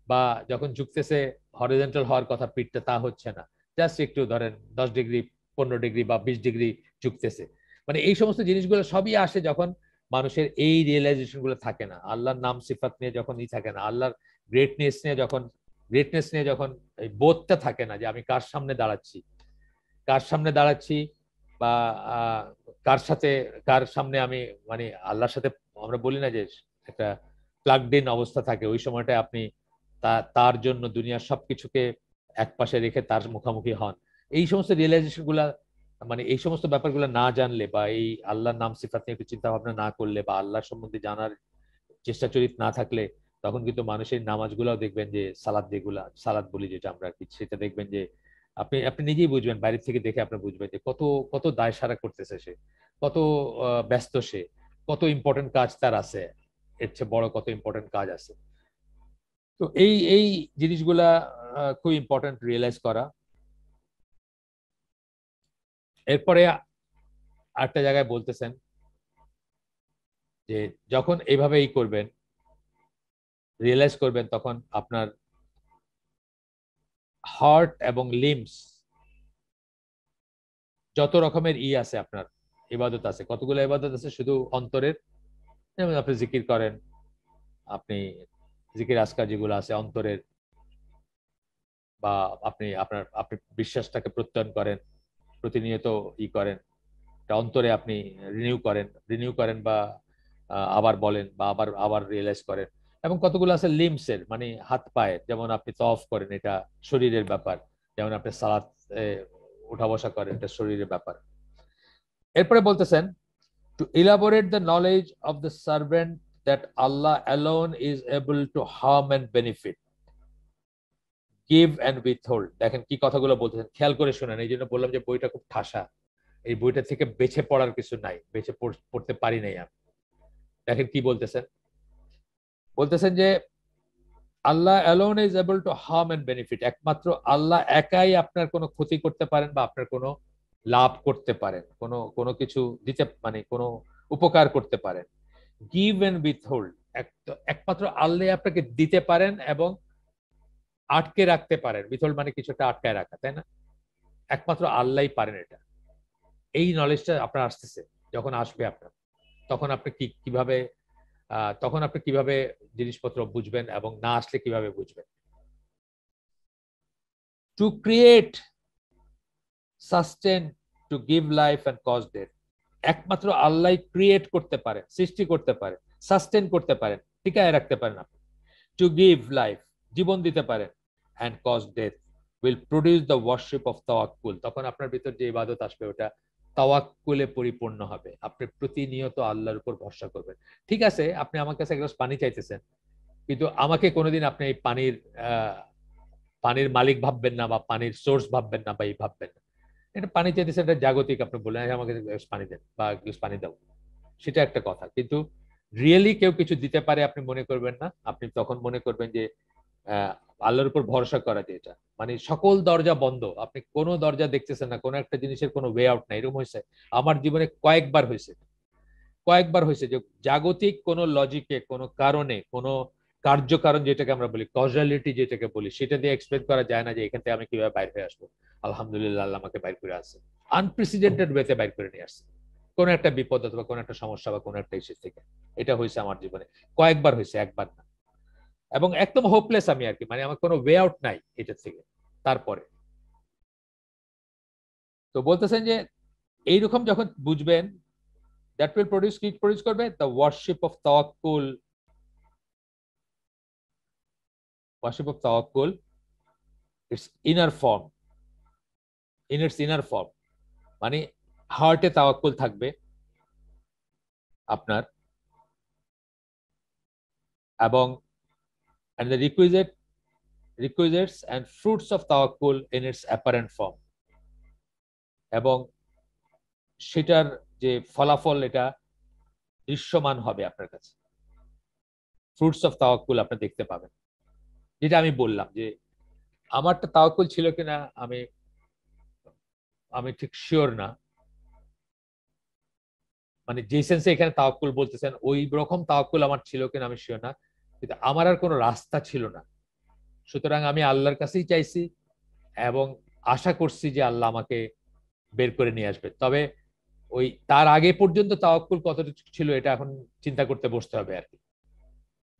বা যখন ঝুঁকতেছে হরিজন্টাল হওয়ার কথা পিঠটা, তা হচ্ছে না, জাস্ট একটু ধরেন 10 ডিগ্রি, 15 ডিগ্রি বা 20 ডিগ্রি ঝুঁকতেছে। মানে এই সমস্ত জিনিসগুলো সবই আসে যখন মানুষের এই রিয়েলাইজেশন গুলো থাকে না, আল্লাহর নাম সিফাত নিয়ে যখন থাকে না, আল্লাহর গ্রেটনেস নিয়ে যখন এই বোধটা থাকে না, যে আমি কার সামনে দাঁড়াচ্ছি, কার সামনে দাঁড়াচ্ছি, বা কার সাথে, কার সামনে আমি, মানে আল্লাহর সাথে আমরা বলি না যে একটা প্লাগড ইন অবস্থা থাকে, ওই সময়টা আপনি তার জন্য দুনিয়ার সবকিছুকে এক পাশে রেখে তার মুখোমুখি হন। এই সমস্ত রিয়েলাইজেশন গুলা, মানে এই সমস্ত ব্যাপারগুলো না জানলে, বা এই আল্লাহর নাম সিফাত নিয়ে একটু চিন্তা ভাবনা না করলে, বা আল্লাহর সম্বন্ধে জানার চেষ্টা চরিত না থাকলে, তখন কিন্তু মানুষের নামাজগুলাও দেখবেন যে সালাদ, যেগুলা সালাদ বলি যেটা আমরা, সেটা দেখবেন যে আপনি আপনি নিজেই বুঝবেন, বাইরে থেকে দেখে আপনি বুঝবেন যে কত কত দায় সারা করতেছে সে, কত ব্যস্ত সে, কত ইম্পর্টেন্ট কাজ তার আছে, এর চেয়ে বড় কত ইম্পর্টেন্ট কাজ আছে। তো এই এই জিনিসগুলা খুব ইম্পর্টেন্ট রিয়েলাইজ করা। এরপরে আরেকটা জায়গায় বলতেছেন যে যখন এইভাবে করবেন, রিয়েলাইজ করবেন, তখন আপনার হার্ট এবং লিমস, যত রকমের আছে আপনার ইবাদত আছে, কতগুলো ইবাদত আছে শুধু অন্তরের, যেমন আপনি জিকির করেন, আপনি জিকির আজকার যেগুলো আছে অন্তরের, বা আপনি বিশ্বাসটাকে প্রত্যয়ন করেন, প্রতিনিয়ত করেন, অন্তরে আপনি রিনিউ করেন, বা আবার বলেন, বা আবার আবার রিয়েলাইজ করেন। এবং কতগুলো আছে লিমসের, মানে হাত পায়ের, যেমন আপনি তওয়াফ করেন, এটা শরীরের ব্যাপার, যেমন আপনি সালাত উঠা বসা করেন, এটা শরীরের ব্যাপার। এরপরে বলতেছেন to elaborate the knowledge of the servant that Allah alone is able to harm and benefit, give and withhold। দেখেন কি কথাগুলো বলতেছেন, খেয়াল করে শুনেন। এই জন্য বললাম যে বইটা খুব ঠাসা, এই বইটা থেকে বেছে পড়ার কিছু নাই, বেছে পড়তে পারি নাই আমি। দেখেন কি বলতেছেন, বলতেছেন যে Allah alone is able to harm and benefit, একমাত্র আল্লাহ একাই আপনার কোনো ক্ষতি করতে পারেন বা আপনার কোনো লাভ করতে পারেন, কোনো কোনো কিছু দিতে মানে কোনো উপকার করতে পারেন। গিভ এন্ড উইথহোল্ড, একমাত্র আল্লাহ আপনাকে দিতে পারেন এবং আটকে রাখতে পারেন। উইথহোল্ড মানে কিছুটা আটকায় রাখা, তাই না? একমাত্র আল্লাহই পারেন এটা। এই নলেজটা আপনার আসতেছে, যখন আসবে আপনার, তখন আপনি কিভাবে তখন আপনি কিভাবে জিনিসপত্র বুঝবেন এবং না আসলে কিভাবে বুঝবেন। To create, sustain, to give life and cause death, একমাত্র আল্লাহ ক্রিয়েট করতে পারেন, সৃষ্টি করতে পারেন, সাস্টেন করতে পারেন, টিকায় রাখতে পারেন আপনি। টু গিভ লাইফ, জীবন দিতে পারেন, and cause death, will produce the worship of তাওয়াক্কুল, তখন আপনার ভিতর যে ইবাদত আসবে ওটা তাওয়াক্কুলে পরিপূর্ণ হবে। আপনি প্রতিনিয়ত আল্লাহর উপর ভরসা করবেন। ঠিক আছে, আপনি আমার কাছে এক গ্লাস পানি চাইতেছেন, কিন্তু আমাকে কোনোদিন আপনি এই পানির মালিক ভাববেন না, বা পানির সোর্স ভাববেন না, বা এই ভাববেন না। এটা পানি চাইতেছে, এটা জাগতিক, আপনি বললেন আমাকে পানি দেন বা পানি দাও, সেটা একটা কথা। কিন্তু রিয়েলি কেউ কিছু দিতে পারে আপনি মনে করবেন না, আপনি তখন মনে করবেন যে আল্লাহর উপর ভরসা করা, যে এটা মানে সকল দরজা বন্ধ, আপনি কোনো দরজা দেখতেছেন না, কোনো একটা জিনিসের কোনো ওয়ে আউট নাই। এরকম হয়েছে আমার জীবনে কয়েকবার হয়েছে, কয়েকবার হয়েছে যে জাগতিক কোনো লজিকে, কোনো কারণে, কোনো কার্যকারণ যেটাকে আমরা বলি, কজালিটি যেটাকে বলি, সেটা দিয়ে এক্সপ্লেন করা যায় না যে এখান থেকে আমি কিভাবে বাইর হয়ে আসবো। আলহামদুলিল্লাহ, আল্লাহ আমাকে বাইর করে আসছে, আনপ্রেসিডেন্টেড ওয়েতে বাইর করে নিয়ে আসছে কোন একটা বিপদ অথবা কোন একটা সমস্যা বা কোন একটা ইস্যু থেকে। এটা হয়েছে আমার জীবনে কয়েকবার, হয়েছে একবার না। এবং একদম হোপলেস আমি আর কি, মানে আমার কোনো ওয়ে আউট নাই এটা থেকে। তারপরে তো বলতেছেন যে এইরকম যখন বুঝবেন, দ্যাট উইল প্রডিউস, কি প্রডিউস করবে? দ্য ওয়ার্শিপ অফ তাওয়াক্কুল। ওয়ার্শিপ অফ তাওয়াক্কুল, it's inner form, in it's inner form, মানে হার্টে তাওয়াক্কুল থাকবে আপনার, এবং and the requisites and fruits of tawakkul in its apparent form, এবং সেটার যে ফলাফল এটা দৃশ্যমান হবে আপনার কাছে। ফ্রুটস অফ তাওয়াক্কুল আপনি দেখতে পাবেন। যেটা আমি বললাম যে আমারটা তাওয়াক্কুল ছিল কিনা আমি আমি ঠিক শিওর না, মানে যে সেন্সে এখানে তাওয়াক্কুল বলতেছেন ওই রকম তাওয়াক্কুল আমার ছিল কিনা আমি শিওর না, কিন্তু আমার আর কোনো রাস্তা ছিল না। সুতরাং আমি আল্লাহর কাছেই চাইছি এবং আশা করছি যে আল্লাহ আমাকে বের করে নিয়ে আসবে। তবে ওই তার আগে পর্যন্ত তাওয়াক্কুল কতটুকু ছিল এটা এখন চিন্তা করতে বসতে হবে আর কি।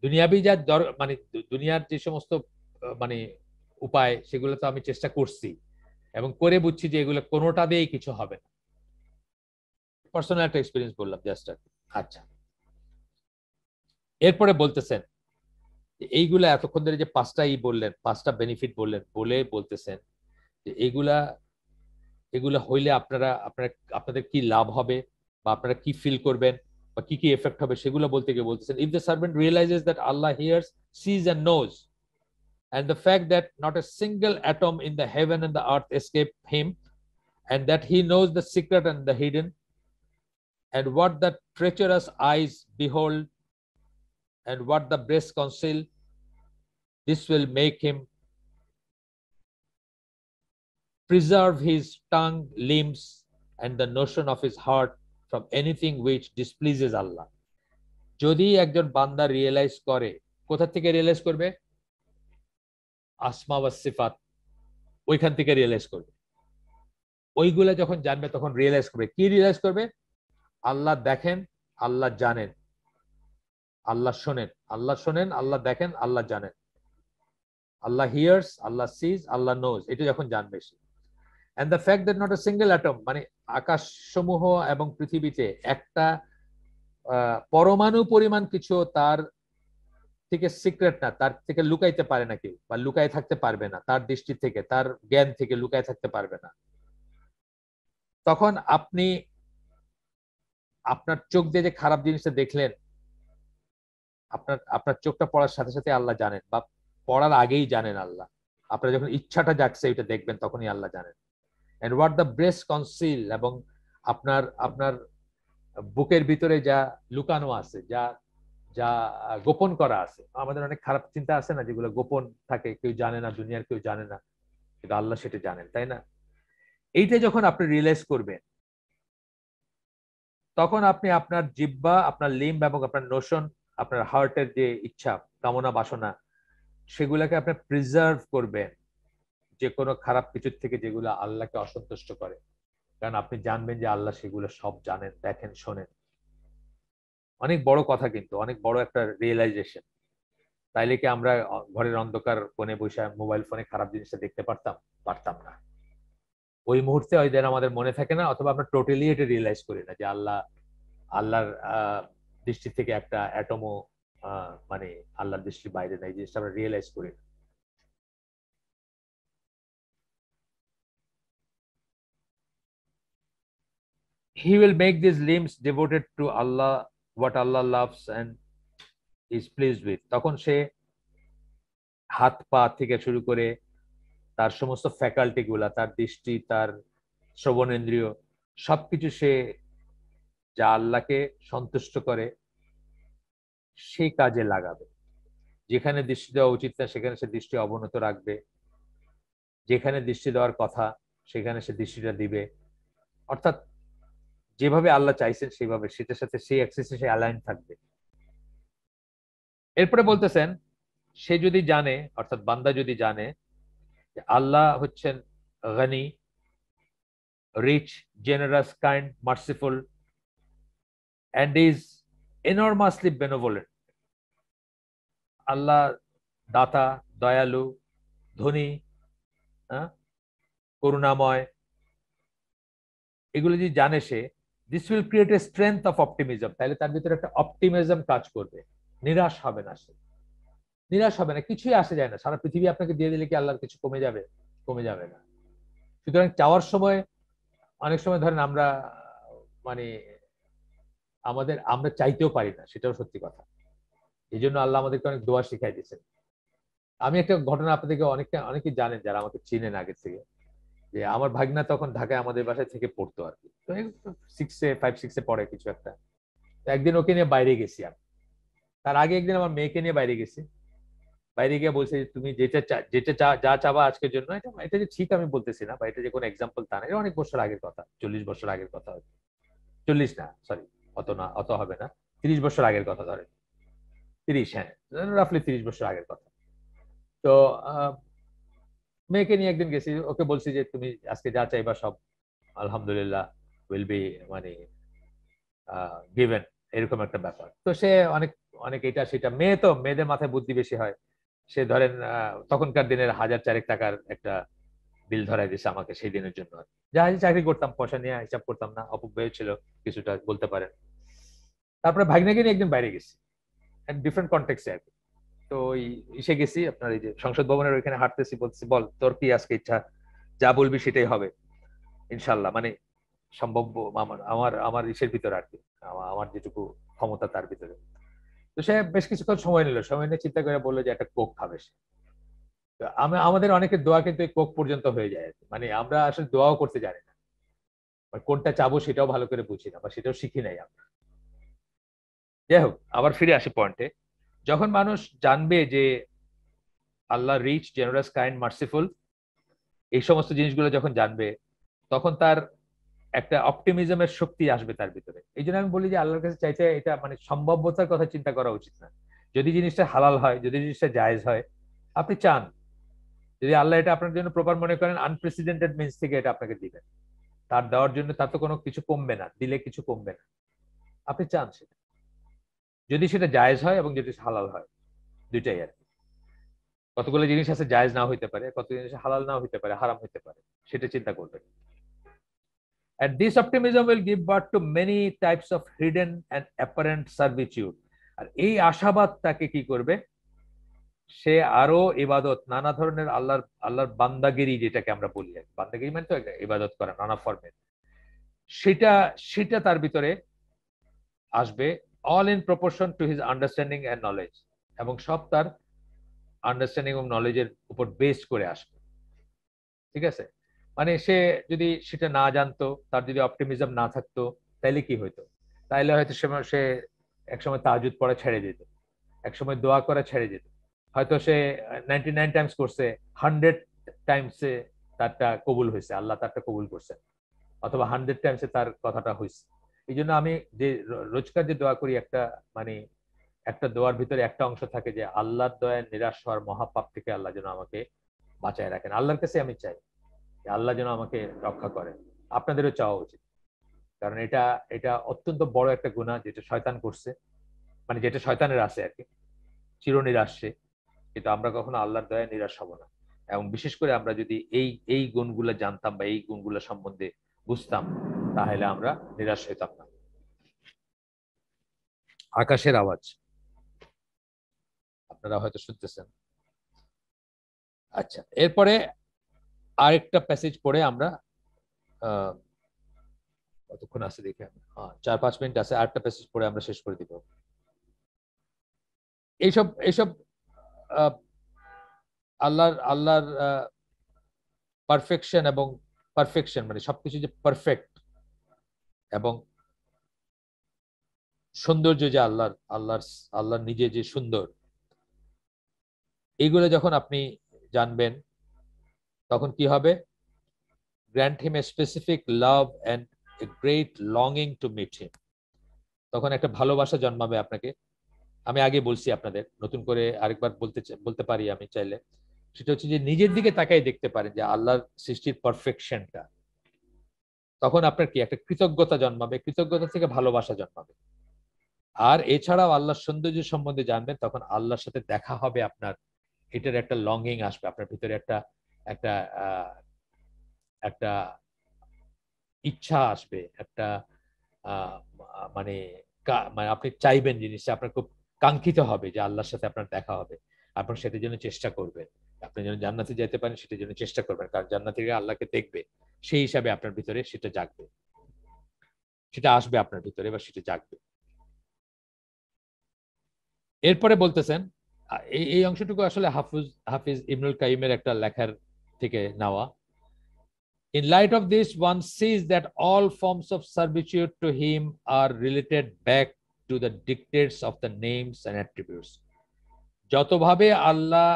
দুনিয়াবি যা মানে দুনিয়ার যে সমস্ত মানে উপায়, সেগুলো তো আমি চেষ্টা করছি এবং করে বুঝছি যে এগুলো কোনোটা দিয়েই কিছু হবে না। পার্সোনাল একটা এক্সপিরিয়েন্স বললাম জাস্ট আর কি। আচ্ছা, এরপরে বলতেছেন এইগুলা এতক্ষণ ধরে যে পাঁচটাই বললেন, পাঁচটা বেনিফিট বললেন, বলে বলতেছেন যে এগুলা এগুলা হইলে আপনাদের কি লাভ হবে বা আপনারা কি ফিল করবেন বা কি কি এফেক্ট হবে, সেগুলো বলতে গিয়ে বলতেছেন, if the servant realises that Allah hears, sees and knows, and the fact that not a single atom in the heaven and the earth escape him, and that he knows the secret and the hidden, and what the treacherous eyes behold, and what the breast conceal, this will make him preserve his tongue, limbs, and the notion of his heart from anything which displeases Allah. যদি একজন বান্দা realise করে, কোথা থেকে realise করবে? আসমা ওয়া সিফাত, ওইখান থেকে রিয়েলাইজ করবে। ওইগুলা যখন জানবে তখন রিয়েলাইজ করবে। কি রিয়েলাইজ করবে? আল্লাহ দেখেন, আল্লাহ জানেন, আল্লাহ শোনেন, আল্লাহ শোনেন, আল্লাহ দেখেন, আল্লাহ জানেন। আল্লাহ হিয়ার্স, আল্লাহ সিজ, আল্লাহ নোজ, এটা যখন জানবে সে। And the fact that not a single atom, মানে আকাশ সমূহ এবং পৃথিবীতে একটা পরমাণু পরিমাণ কিছু তার থেকে সিক্রেট না, তার থেকে লুকাইতে পারে না কেউ, বা লুকায় থাকতে পারবে না, তার দৃষ্টি থেকে, তার জ্ঞান থেকে লুকায় থাকতে পারবে না। তখন আপনি আপনার চোখ দিয়ে যে খারাপ জিনিসটা দেখলেন, আপনার আপনার চোখটা পড়ার সাথে সাথে আল্লাহ জানেন, বা পড়ার আগেই জানেন আল্লাহ। আপনার যখন ইচ্ছাটা জাগছে এটা দেখবেন, তখনই আল্লাহ জানেন। And what the breast conceal, এবং আপনার আপনার বুকের ভিতরে যা লুকানো আছে, যা যা গোপন করা আছে। আমাদের অনেক খারাপ চিন্তা আছে না, যেগুলো গোপন থাকে, কেউ জানে না, দুনিয়ার কেউ জানে না, কিন্তু আল্লাহ সেটা জানেন, তাই না? এইটা যখন আপনি রিয়েলাইজ করবেন, তখন আপনি আপনার জিহ্বা, আপনার লিম্ব এবং আপনার নোশন, আপনার হার্টের যে ইচ্ছা, কামনা, বাসনা, সেগুলোকে আপনি প্রিজার্ভ করবেন যে কোনো খারাপ কিছুর থেকে, যেগুলো আল্লাহকে অসন্তুষ্ট করে। কারণ আপনি জানবেন যে আল্লাহ সেগুলো সব জানেন, দেখেন, শোনেন। অনেক বড় কথা, কিন্তু অনেক বড় একটা রিয়েলাইজেশন। তাইলে কি আমরা ঘরের অন্ধকার কোণে বসে মোবাইল ফোনে খারাপ জিনিসটা দেখতে পারতাম? পারতাম না। ওই মুহূর্তে ওই দিন আমাদের মনে থাকে না, অথবা আমরা টোটালি এটা রিয়েলাইজ করি না যে আল্লাহর দৃষ্টি থেকে একটা অ্যাটমও মানে আল্লাহর দৃষ্টির বাইরে নাই, জিনিসটা আমরা রিয়েলাইজ করি না। He will make these limbs devoted to Allah, what Allah loves and is pleased with. তখন সে হাত পা থেকে শুরু করে তার সমস্ত ফ্যাকাল্টি গুলা, তার দৃষ্টি, তার শ্রবণেন্দ্রিয়, সবকিছু সে যা আল্লাহকে সন্তুষ্ট করে সেই কাজে লাগাবে। যেখানে দৃষ্টি দেওয়া উচিত না সেখানে সে দৃষ্টি অবনত রাখবে, যেখানে দৃষ্টি দেওয়ার কথা সেখানে সে দৃষ্টিটা দিবে। অর্থাৎ যেভাবে আল্লাহ চাইছেন সেইভাবে, সেটার সাথে সেই অ্যাক্সেসে সে অ্যালাইন থাকবে। এরপরে বলতেছেন, সে যদি জানে, অর্থাৎ বান্দা যদি জানে যে আল্লাহ হচ্ছেন গনি, rich, generous, kind, merciful, and is enormously benevolent. Allah দাতা, দয়ালু, ধনী, করুণাময়, এগুলো যদি জানে সে, this will create a strength of optimism. তাহলে তার ভিতরে একটা অপটিমিজম কাজ করবে। নিরাশ হবে না সে, নিরাশ হবে না। কিছুই আসে যায় না, সারা পৃথিবী আপনাকে দিয়ে দিলে কি আল্লাহর কিছু কমে যাবে? কমে যাবে না। সুতরাং চাওয়ার সময়, অনেক সময় ধরেন আমরা মানে আমরা চাইতেও পারি না, সেটাও সত্যি কথা। এই জন্য আল্লাহ আমাদেরকে অনেক দোয়া শিখাই দিয়েছেন। আমি একটা ঘটনা আপনাদেরকে, অনেকে জানেন যারা আমাকে চিনেন আগে থেকে, যে আমার ভাগনা তখন ঢাকায় আমাদের বাসায় থেকে পড়তো আর কি। তো 5-6-এ পড়ে কিছু একটা। একদিন ওকে নিয়ে বাইরে গেছি আমি। তার আগে একদিন আমার মেয়েকে নিয়ে বাইরে গেছি। বাইরে গিয়ে বলছে যে তুমি যা চাবা আজকের জন্য, এটা এটা যে ঠিক আমি বলতেছি না, বা এটা যে কোনো এক্সাম্পল তা না, এটা অনেক বছর আগের কথা, 40 বছর আগের কথা। 40 না, সরি, অত না, অত হবে না, 30 বছর আগের কথা ধরেন। 30, হ্যাঁ, রাফলি 30 বছর আগের কথা। তো আহ, মেয়েকে নিয়ে একদিন গেছি, ওকে বলছি যে তুমি আজকে যা চাইবা সব আলহামদুলিল্লাহ উইল বি, মানে গিভেন, এরকম একটা ব্যাপার। তো সে অনেক অনেক এটা সেটা, মেয়ে তো, মেয়েদের মাথায় বুদ্ধি বেশি হয়। সে ধরেন তখনকার দিনের 1000-4 টাকার একটা বিল ধরাই দিছে আমাকে সেই দিনের জন্য। যা চাকরি করতাম, পয়সা নিয়ে হিসাব করতাম না, অপব্যয় ছিল কিছুটা বলতে পারেন। তারপরে ভাগ্নাকে নিয়ে একদিন বাইরে গেছি, ডিফারেন্ট কন্টেক্সে আর কি। তো ওই এসে গেছি আপনার এই যে সংসদ ভবনের ওইখানে হাঁটতেছি, বলছি বল তোর কি আজকে ইচ্ছা, যা বলবি সেটাই হবে ইনশাল্লাহ, মানে সম্ভব, আমার আমার আমার ইসের ভিতরে আর কি, আমার যেটুকু ক্ষমতা তার ভিতরে। তো সে বেশ কিছুক্ষণ সময় নিল, সময় নিয়ে চিন্তা করে বললো যে একটা কোক খাবে সে। তো আমাদের অনেকের দোয়া কিন্তু এই কোক পর্যন্ত হয়ে যায় আর কি। মানে আমরা আসলে দোয়াও করতে জানি না, বা কোনটা চাবো সেটাও ভালো করে বুঝি না, বা সেটাও শিখি নাই আমরা। যাই হোক, আবার ফিরে আসি পয়েন্টে। যখন মানুষ জানবে যে আল্লাহ রিচ, জেনারাস, কাইন্ড, মার্সিফুল, এই সমস্ত জিনিসগুলো যখন জানবে, তখন তার একটা অপটিমিজমের শক্তি আসবে তার ভিতরে। এই জন্য আমি বলি যে আল্লাহর কাছে চাইতে এটা মানে সম্ভাব্যতার কথা চিন্তা করা উচিত না। যদি জিনিসটা হালাল হয়, যদি জিনিসটা জায়েজ হয়, আপনি চান, যদি আল্লাহ এটা আপনার জন্য প্রপার মনে করেন, আনপ্রেসিডেন্টেড মিন্স থেকে এটা আপনাকে দিবেন, তার দেওয়ার জন্য তার তো কোনো কিছু কমবে না, দিলে কিছু কমবে না। আপনি চান সেটা, যদি সেটা জায়েজ হয় এবং যদি হালাল হয়, দুইটাই আর কি। কতগুলো জিনিস আছে জায়েজ না হইতে পারে, কত জিনিস হালাল না হইতে পারে, হারাম হইতে পারে, সেটা চিন্তা করবেন। And this optimism will give birth to many types of hidden and apparent servitude. আর এই আশাবাদ তাকে কি করবে, সে আরো ইবাদত, নানা ধরনের আল্লাহর বান্দাগিরি, যেটাকে আমরা বলি, বান্দাগিরি মানে তো ইবাদত করা নানা ফর্মের, সেটা সেটা তার ভিতরে আসবে, all in proportion to his understanding and knowledge, এবং সব তার আন্ডারস্ট্যান্ডিং এবং নলেজের উপর বেস করে আসবে। ঠিক আছে? মানে সে যদি সেটা না জানতো, তার যদি অপটিমিজম না থাকতো, তাইলে কি হইতো? তাইলে হয়তো সে একসময় তাহাজ্জুদ পড়া ছেড়ে যেত, একসময় দোয়া করা ছেড়ে যেত। হয়তো সে 99 টাইমস করছে, 100 টাইমসে তারটা কবুল হয়েছে, আল্লাহ তারটা কবুল করছে, অথবা 100 টাইমসে তার কথাটা হয়েছে। এই জন্য আমি যে রোজকার যে দোয়া করি, একটা মানে একটা দোয়ার ভিতরে একটা অংশ থাকে যে আল্লাহর দয়ায় নিরাশ হওয়ার মহাপাপ থেকে আল্লাহ যেন আমাকে বাঁচায় রাখেন। আল্লাহর কাছে আমি চাই যে আল্লাহ যেন আমাকে রক্ষা করেন। আপনাদেরও চাওয়া উচিত, কারণ এটা এটা অত্যন্ত বড় একটা গুনাহ যেটা শয়তান করছে, মানে যেটা শয়তানের আছে আর কি, চিরনিরাশ। কিন্তু আমরা কখনো আল্লাহর দয়ায় নিরাশ হব না। এবং বিশেষ করে আমরা যদি এই এই গুণগুলো জানতাম বা এই গুণগুলো সম্বন্ধে বুঝতাম, তাহলে আমরা নিরাশ হইতাম না। আকাশের আওয়াজ আপনারা হয়তো শুনতেছেন। আচ্ছা, এরপরে আরেকটা প্যাসেজ পড়ে আমরা কতক্ষণ আছে দেখে, 4-5 মিনিট আছে, আরেকটা প্যাসেজ পড়ে আমরা শেষ করে দিব। এইসব এইসব আল্লাহর পারফেকশন এবং পারফেকশন মানে সবকিছু যে পারফেক্ট এবং সৌন্দর্য যে আল্লাহর নিজে যে সুন্দর, এইগুলো যখন আপনি জানবেন তখন কি হবে? Grant him a specific love and a great longing to meet him. তখন একটা ভালোবাসা জন্মাবে আপনাকে। আমি আগে বলছি আপনাদের, নতুন করে আরেকবার বলতে পারি আমি চাইলে। সেটা হচ্ছে যে নিজের দিকে তাকাই দেখতে পারেন যে আল্লাহর সৃষ্টির পারফেকশনটা। তখন আপনার কি একটা কৃতজ্ঞতা জন্মাবে, কৃতজ্ঞতা থেকে ভালোবাসা জন্মাবে। আর এছাড়াও আল্লাহর সৌন্দর্য সম্বন্ধে জানবেন, তখন আল্লাহর সাথে দেখা হবে আপনার, এটার একটা লঙ্গিং আসবে আপনার ভিতরে, একটা একটা একটা ইচ্ছা আসবে, একটা মানে মানে আপনি চাইবেন জিনিসটা, আপনার খুব কাঙ্ক্ষিত হবে যে আল্লাহর সাথে আপনার দেখা হবে। আপনার সেটার জন্য চেষ্টা করবেন, আপনি যেন জান্নাতে যেতে পারেন সেটার জন্য চেষ্টা করবেন, কারণ জান্নাতে গিয়ে আল্লাহকে দেখবে, সেই হিসাবে আপনার ভিতরে সেটা জাগবে, সেটা আসবে আপনার ভিতরে বা সেটা জাগবে। এরপরে বলতেছেন, এই অংশটুকু আসলে হাফিজ ইবনুল কাইমের একটা লেখার থেকে নেওয়া। In light of this, one sees that all forms of servitude to him are related back to the dictates of the names and attributes. যতভাবে আল্লাহ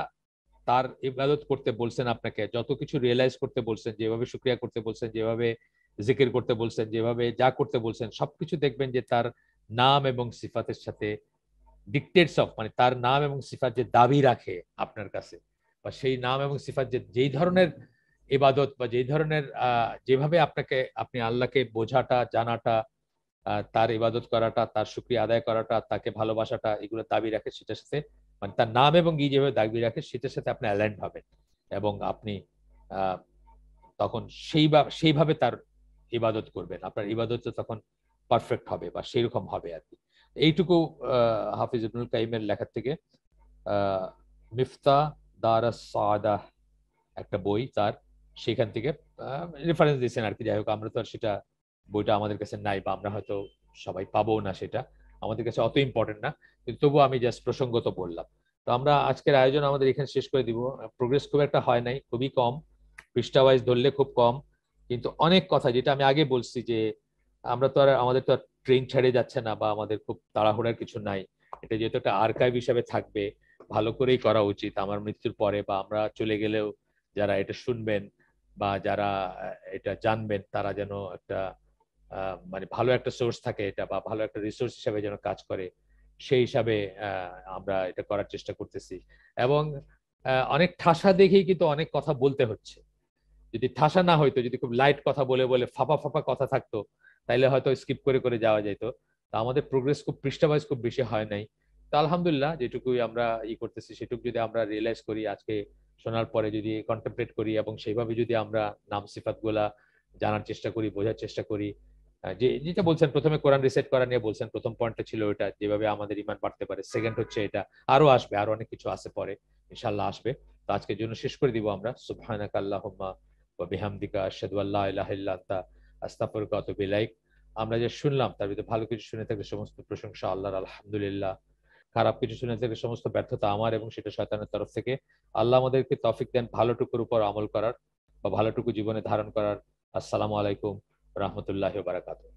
তার ইবাদত করতে বলছেন আপনাকে, যত কিছু রিয়েলাইজ করতে বলছেন, যেভাবে শুকরিয়া করতে বলছেন, যেভাবে জিকির করতে বলছেন, যেভাবে যা করতে বলছেন, সবকিছু দেখবেন যে তার নাম এবং সিফাতের সাথে ডিকটেটস অফ, মানে তার নাম এবং সিফাত যে দাবি রাখে আপনার কাছে, বা সেই নাম এবং সিফাত যে যেই ধরনের ইবাদত বা যেই ধরনের যেভাবে আপনি আল্লাহকে বোঝাটা, জানাটা, তার ইবাদত করাটা, তার শুকরিয়া আদায় করাটা, তাকে ভালোবাসাটা, এগুলো দাবি রাখে সেটার সাথে, মানে তার নাম এবং যেভাবে দাবি রাখে সেটার সাথে আপনি অ্যালাইন্ড হবেন, এবং আপনি তখন সেইভাবে তার ইবাদত করবেন। আপনার ইবাদত তখন পারফেক্ট হবে বা সেইরকম হবে আর কি। এইটুকু হাফিজ ইবনুল কাইমের লেখার থেকে, মিফতা দারাস সাআদাহ একটা বই তার, সেখান থেকে রেফারেন্স দিয়েছেন আর কি। যাই হোক, আমরা তো আর সেটা, বইটা আমাদের কাছে নাই বা আমরা হয়তো সবাই পাবো না, সেটা আমাদের কাছে অত ইম্পর্টেন্ট না, কিন্তু তবুও আমি জাস্ট প্রসঙ্গত বললাম। তো আমরা আজকের আয়োজন আমাদের এখানে শেষ করে দিব। প্রোগ্রেস খুব একটা হয় নাই, খুবই কম, পৃষ্ঠা ওয়াইজ ধরলে খুব কম, কিন্তু অনেক কথা, যেটা আমি আগে বলছি যে আমরা তো আর, আমাদের তো আর ট্রেন ছেড়ে যাচ্ছে না বা আমাদের খুব তাড়াহুড়ার কিছু নাই। এটা যেহেতু একটা আর্কাইভ হিসাবে থাকবে, ভালো করেই করা উচিত। আমার মৃত্যুর পরে বা আমরা চলে গেলেও যারা এটা শুনবেন বা যারা এটা জানবেন, তারা যেন একটা মানে ভালো একটা সোর্স থাকে এটা, বা ভালো একটা রিসোর্স হিসাবে যেন কাজ করে, সেই হিসাবে আমরা এটা করার চেষ্টা করতেছি। এবং অনেক ঠাসা দেখেই কিন্তু অনেক কথা বলতে হচ্ছে। যদি ঠাসা না হইতো, যদি খুব লাইট কথা বলে বলে ফাঁপা ফাঁপা কথা থাকতো, তাইলে হয়তো স্কিপ করে করে যাওয়া যেত। তা আমাদের প্রোগ্রেস খুব পৃষ্ঠা-ওয়াইজ খুব বেশি হয় নাই। তো আলহামদুলিল্লাহ, যেটুকুই আমরা করতেছি সেটুকু যদি আমরা রিয়েলাইজ করি, আজকে শোনার পরে যদি কন্টেমপ্লেট করি এবং সেইভাবে যদি আমরা নাম সিফাত গুলা জানার চেষ্টা করি, বোঝার চেষ্টা করি, যে যেটা বলছেন প্রথমে কোরআন রিসেট করা নিয়ে বলছেন, প্রথম পয়েন্টটা ছিল ওটা, যেভাবে আমাদের ইমান বাড়তে পারে। সেকেন্ড হচ্ছে এটা, আরো আসবে, আরো অনেক কিছু আছে পরে, ইনশাআল্লাহ আসবে। তো আজকের জন্য শেষ করে দিব আমরা। সুবহানাকা আল্লাহুম্মা ওয়া বিহামদিকা আশহাদু আল্লা ইলাহা ইল্লা আনতা আস্তাগফিরুকা ওয়া আতুবু ইলাইক। আমরা যে শুনলাম তার ভিতরে ভালো কিছু শুনে থাকলে সমস্ত প্রশংসা আল্লাহর, আলহামদুলিল্লাহ। খারাপ কিছু শুনে থাকলে সমস্ত ব্যর্থতা আমার এবং সেটা শয়তানের তরফ থেকে। আল্লাহ আমাদেরকে তৌফিক দেন ভালোটুকুর উপর আমল করার বা ভালোটুকু জীবনে ধারণ করার। আসসালামু আলাইকুম ওয়া রাহমাতুল্লাহি ওয়া বারাকাতুহু।